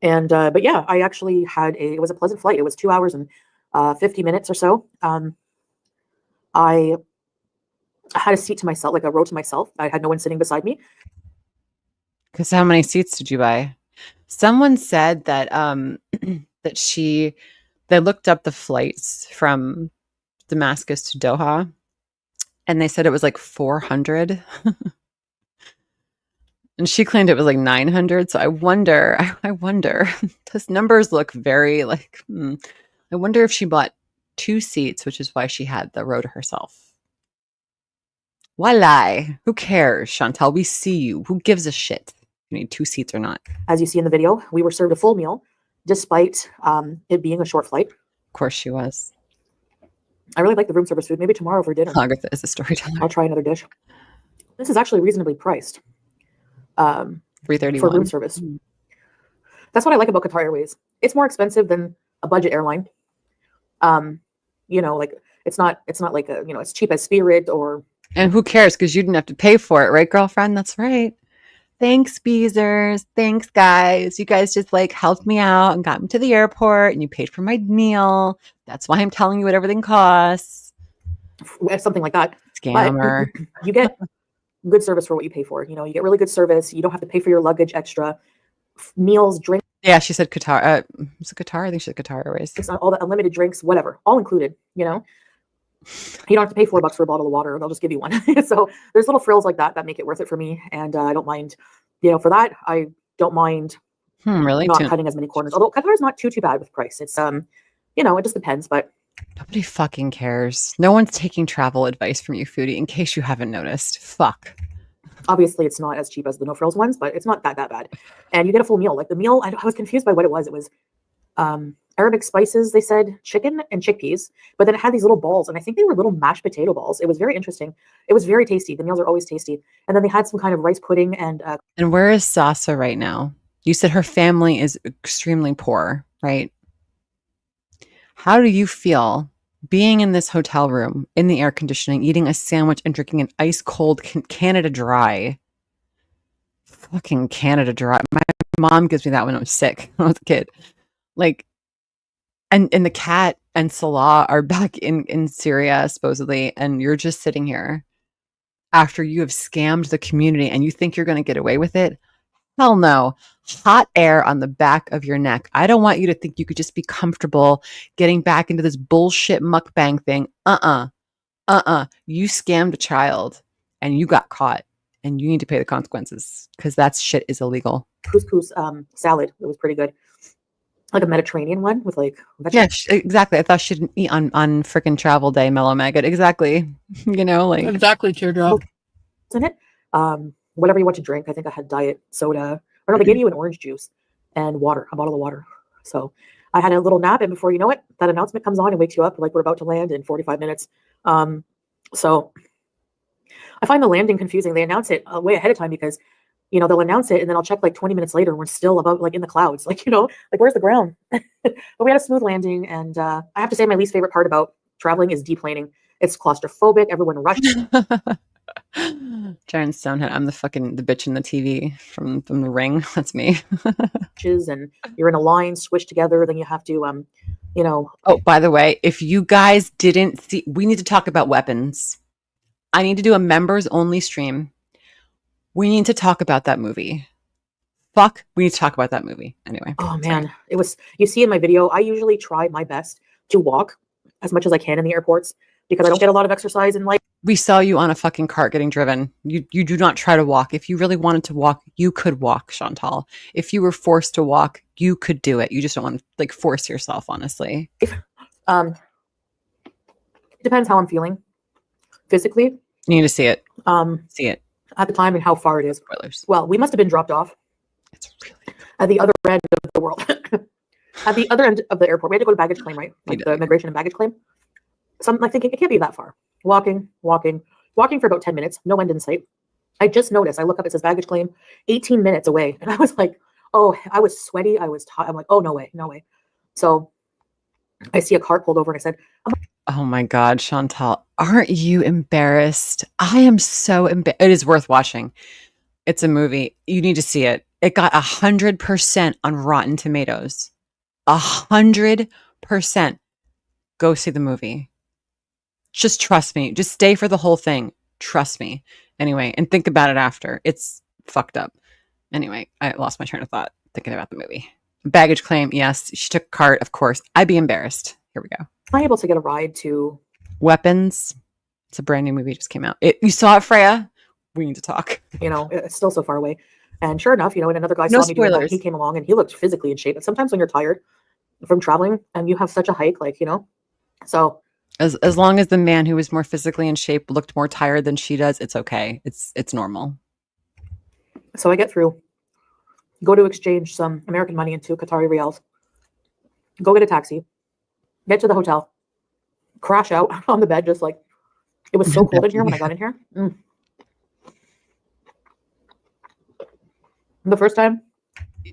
And but yeah, I actually had it was a pleasant flight. It was 2 hours and 50 minutes or so. I had a seat to myself, like a row to myself. I had no one sitting beside me. Because how many seats did you buy? Someone said that that they looked up the flights from Damascus to Doha, and they said it was like 400. And she claimed it was like 900. So I wonder, those numbers look very like, I wonder if she bought 2 seats, which is why she had the row to herself. Voila. Who cares, Chantal? We see you. Who gives a shit if you need 2 seats or not? As you see in the video, we were served a full meal, despite it being a short flight. Of course she was. I really like the room service food. Maybe tomorrow for dinner. Agatha is a storyteller. I'll try another dish. This is actually reasonably priced. $331 for room service. That's what I like about Qatar Airways. It's more expensive than a budget airline. You know, like it's not like a, you know, it's cheap as Spirit or. And who cares? Because you didn't have to pay for it, right, girlfriend? That's right. Thanks, Beezers. Thanks, guys. You guys just like helped me out and got me to the airport, and you paid for my meal. That's why I'm telling you what everything costs. Something like that. Scammer. But you get good service for what you pay for. You know, you get really good service. You don't have to pay for your luggage extra. Meals, drinks. Yeah, she said Qatar. Was it Qatar? I think she said Qatar Airways. It's not all the unlimited drinks, whatever, all included. You know, you don't have to pay $4 for a bottle of water. They'll just give you one. So there's little frills like that make it worth it for me, and I don't mind. You know, for that, I don't mind. Really, not cutting as many corners. Although Qatar is not too bad with price. It's you know, it just depends, but. Nobody fucking cares. No one's taking travel advice from you, Foodie, in case you haven't noticed. Fuck. Obviously, it's not as cheap as the no frills ones, but it's not that bad. And you get a full meal. Like the meal, I was confused by what it was. It was Arabic spices, they said, chicken and chickpeas, but then it had these little balls, and I think they were little mashed potato balls. It was very interesting. It was very tasty. The meals are always tasty. And then they had some kind of rice pudding and. And where is Sasa right now? You said her family is extremely poor, right? How do you feel being in this hotel room, in the air conditioning, eating a sandwich and drinking an ice cold Canada Dry? Fucking Canada Dry. My mom gives me that when I was sick when I was a kid. Like, and the cat and Salah are back in Syria, supposedly, and you're just sitting here after you have scammed the community and you think you're going to get away with it? Hell no. Hot air on the back of your neck. I don't want you to think you could just be comfortable getting back into this bullshit mukbang thing. You scammed a child and you got caught, and you need to pay the consequences because that shit is illegal. Couscous salad. It was pretty good. Like a Mediterranean one with like vegetables. Yeah, exactly. I thought she didn't eat on freaking travel day, Mellow Maggot. Exactly. You know, like. Exactly, teardrop. In it. Whatever you want to drink. I think I had diet soda. Or no, they gave you an orange juice and water, a bottle of water. So I had a little nap, and before you know it, that announcement comes on and wakes you up like we're about to land in 45 minutes. So I find the landing confusing. They announce it way ahead of time because, you know, they'll announce it and then I'll check like 20 minutes later and we're still above, like in the clouds. Like, you know, like where's the ground? But we had a smooth landing, and I have to say my least favorite part about traveling is deplaning. It's claustrophobic. Everyone rushes. Giant Stonehead. I'm the bitch in the TV from The Ring. That's me. And you're in a line squished together. Then you have to, you know. Oh, by the way, if you guys didn't see, we need to talk about weapons. I need to do a members only stream. We need to talk about that movie. Fuck, we need to talk about that movie. Anyway. Oh man, it was. You see in my video, I usually try my best to walk as much as I can in the airports because I don't get a lot of exercise in life. We saw you on a fucking cart getting driven. You do not try to walk. If you really wanted to walk, you could walk, Chantal. If you were forced to walk, you could do it. You just don't want to like force yourself, honestly. It depends how I'm feeling physically. You need to see it. See it at the time and how far it is. Spoilers. Well, we must have been dropped off. It's really good. At the other end of the world. At the other end of the airport, we had to go to baggage claim, right? Like the immigration and baggage claim. So I'm like thinking, it can't be that far. Walking for about 10 minutes, no end in sight. I just noticed, I look up, it says baggage claim, 18 minutes away. And I was like, oh, I was sweaty. I was I'm like, oh, no way. So I see a cart pulled over and I said, oh my God, Chantal, aren't you embarrassed? I am so embarrassed. It is worth watching. It's a movie. You need to see it. It got 100% on Rotten Tomatoes. 100%. Go see the movie. Just trust me. Just stay for the whole thing. Trust me. Anyway, and think about it after. It's fucked up. Anyway, I lost my train of thought thinking about the movie. Baggage claim, yes. She took a cart, of course. I'd be embarrassed. Here we go. am I able to get a ride to Weapons. It's a brand new movie. Just came out. You saw it, Freya? We need to talk. It's still so far away. And sure enough, and another guy No saw me doing that. spoilers. He came along and he looked physically in shape. But sometimes when you're tired from traveling and you have such a hike, so As long as the man who was more physically in shape looked more tired than she does, it's okay. It's normal. So I get through, go to exchange some American money into Qatari riyals, go get a taxi, get to the hotel, crash out on the bed, just like, it was so cold in here when I got in here. The first time.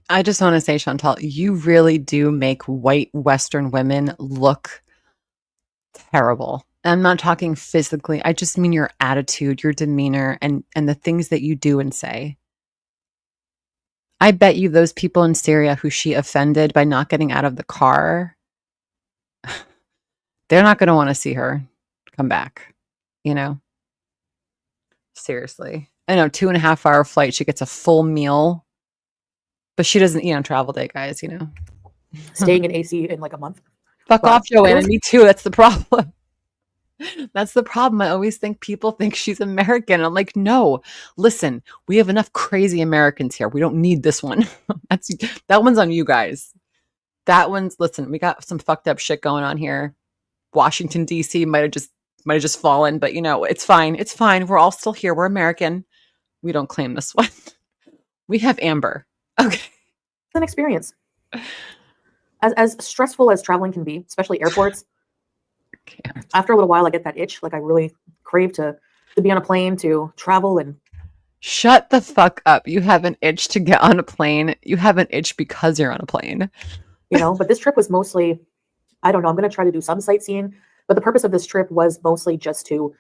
I just want to say, Chantal, you really do make white Western women look terrible. I'm not talking physically. I just mean your attitude, your demeanor, and the things that you do and say. I bet you those people in Syria who she offended by not getting out of the car, they're not going to want to see her come back, Seriously. I know, 2.5 hour flight. She gets a full meal, but she doesn't eat on travel day, guys, Staying in AC in like a month. Fuck off, Joanna. Me too. That's the problem. That's the problem. I always think people think she's American. I'm like, no, listen, we have enough crazy Americans here. We don't need this one. That one's on you guys. Listen, we got some fucked up shit going on here. Washington, D.C. might have just fallen, but it's fine. It's fine. We're all still here. We're American. We don't claim this one. We have Amber. Okay. It's an experience. As stressful as traveling can be, especially airports, after a little while I get that itch. Like I really crave to be on a plane, to travel. And shut the fuck up. You have an itch to get on a plane. You have an itch because you're on a plane. But this trip was mostly, I don't know, I'm going to try to do some sightseeing, but the purpose of this trip was mostly just to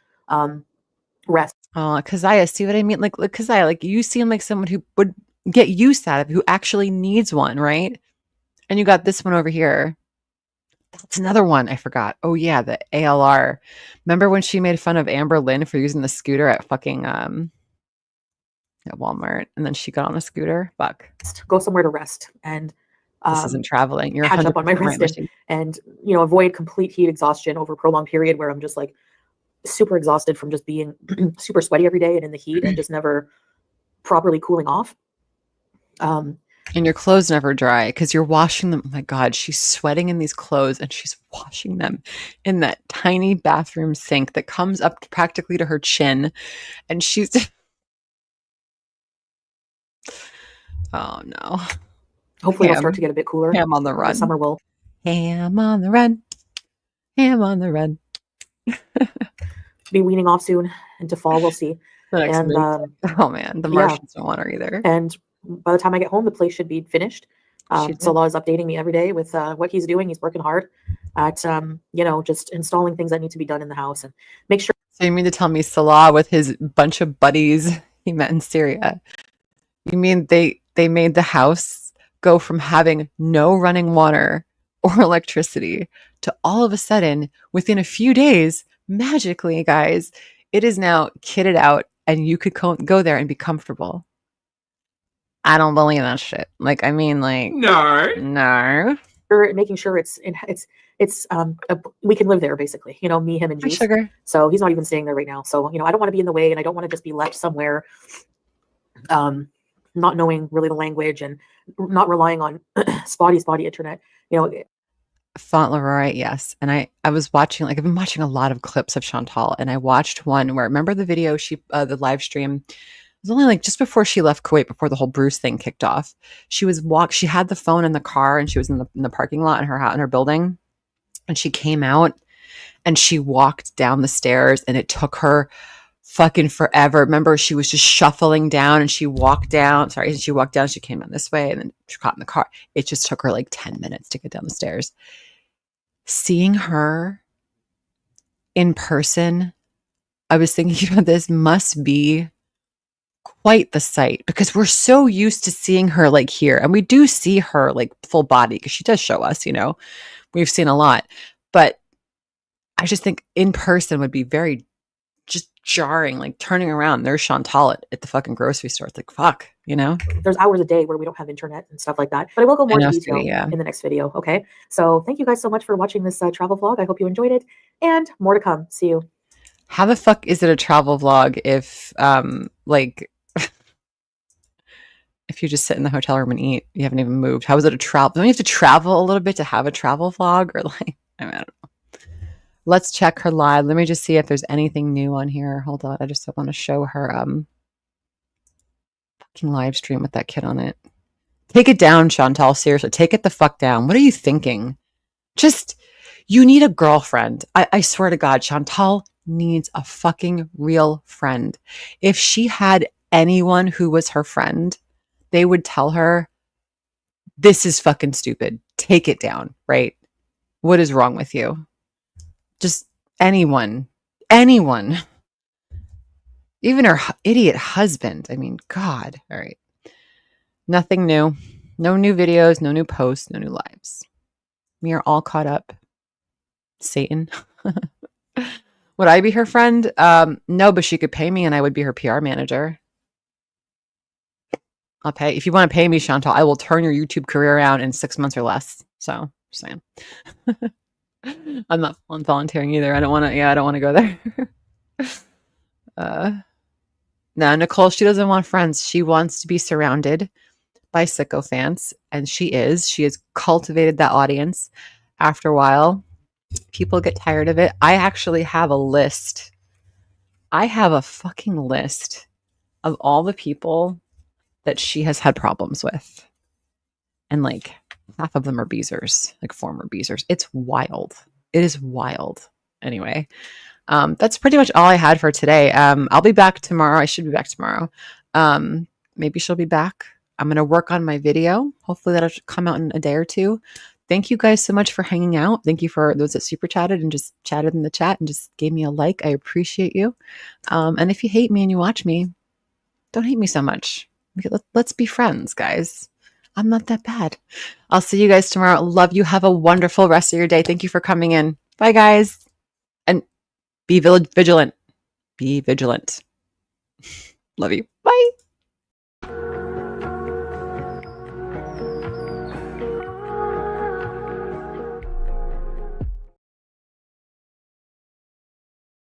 rest. Oh, Keziah, see what I mean? Like Keziah, you seem like someone who would get use out of it, who actually needs one, right? And you got this one over here. That's another one I forgot. Oh yeah, the ALR. Remember when she made fun of Amber Lynn for using the scooter at fucking at Walmart, and then she got on a scooter? Fuck. Go somewhere to rest and this isn't traveling. You're catch up on my rest and avoid complete heat exhaustion over a prolonged period where I'm just like super exhausted from just being super sweaty every day and in the heat and just never properly cooling off. And your clothes never dry because you're washing them. Oh my God, she's sweating in these clothes and she's washing them in that tiny bathroom sink that comes up practically to her chin. And she's... Oh no. Hopefully it'll start to get a bit cooler. Ham on the run. The summer will. Ham on the run. Ham on the run. Be weaning off soon. Into fall, we'll see. And oh man, the Martians don't want her either. And by the time I get home, the place should be finished. Salah is updating me every day with what he's doing. He's working hard at, just installing things that need to be done in the house and make sure. So you mean to tell me Salah with his bunch of buddies he met in Syria, you mean they made the house go from having no running water or electricity to all of a sudden, within a few days, magically, guys, it is now kitted out and you could go there and be comfortable. I don't believe that shit. No. Making sure we can live there basically. Me, him, and Juice. Sugar. So he's not even staying there right now. So I don't want to be in the way, and I don't want to just be left somewhere, not knowing really the language and not relying on spotty internet. Fauntleroy, yes. And I was watching, I've been watching a lot of clips of Chantal, and I watched one where, remember the video the live stream was only like just before she left Kuwait, before the whole Bruce thing kicked off. She had the phone in the car, and she was in the parking lot in her building, and she came out and she walked down the stairs, and it took her fucking forever. Remember, she was just shuffling down, and she walked down. She came down this way, and then she got in the car. It just took her like 10 minutes to get down the stairs. Seeing her in person, I was thinking about this, must be quite the sight, because we're so used to seeing her like here, and we do see her like full body because she does show us, we've seen a lot, but I just think in person would be very just jarring, like turning around, there's Chantal at the fucking grocery store. It's like, fuck, There's hours a day where we don't have internet and stuff like that, but I will go more into detail in the next video. Okay, so thank you guys so much for watching this travel vlog. I hope you enjoyed it, and more to come. See you. How the fuck is it a travel vlog if if you just sit in the hotel room and eat? You haven't even moved. How is it a travel? Don't you have to travel a little bit to have a travel vlog? Or like, I don't know. Let's check her live. Let me just see if there's anything new on here. Hold on. I just want to show her fucking live stream with that kid on it. Take it down, Chantal. Seriously, take it the fuck down. What are you thinking? You need a girlfriend. I swear to God, Chantal needs a fucking real friend. If she had anyone who was her friend, they would tell her, this is fucking stupid. Take it down, right? What is wrong with you? Just anyone. Even her idiot husband. I mean, God. All right. Nothing new. No new videos, no new posts, no new lives. We are all caught up. Satan. Would I be her friend? No, but she could pay me and I would be her PR manager. I'll pay. If you want to pay me, Chantal, I will turn your YouTube career around in 6 months or less. So, just saying. I'm not volunteering either. I don't want to go there. No, Nicole, she doesn't want friends. She wants to be surrounded by sycophants, and she has cultivated that audience. After a while, people get tired of it. I actually have a list. I have a fucking list of all the people that she has had problems with. And like half of them are beezers, like former beezers. It's wild. It is wild. Anyway, that's pretty much all I had for today. I'll be back tomorrow. I should be back tomorrow. Maybe she'll be back. I'm going to work on my video. Hopefully that'll come out in a day or two. Thank you guys so much for hanging out. Thank you for those that super chatted and just chatted in the chat and just gave me a like. I appreciate you. And if you hate me and you watch me, don't hate me so much. Let's be friends, guys. I'm not that bad. I'll see you guys tomorrow. Love you. Have a wonderful rest of your day. Thank you for coming in. Bye, guys. And be vigilant. Be vigilant. Love you.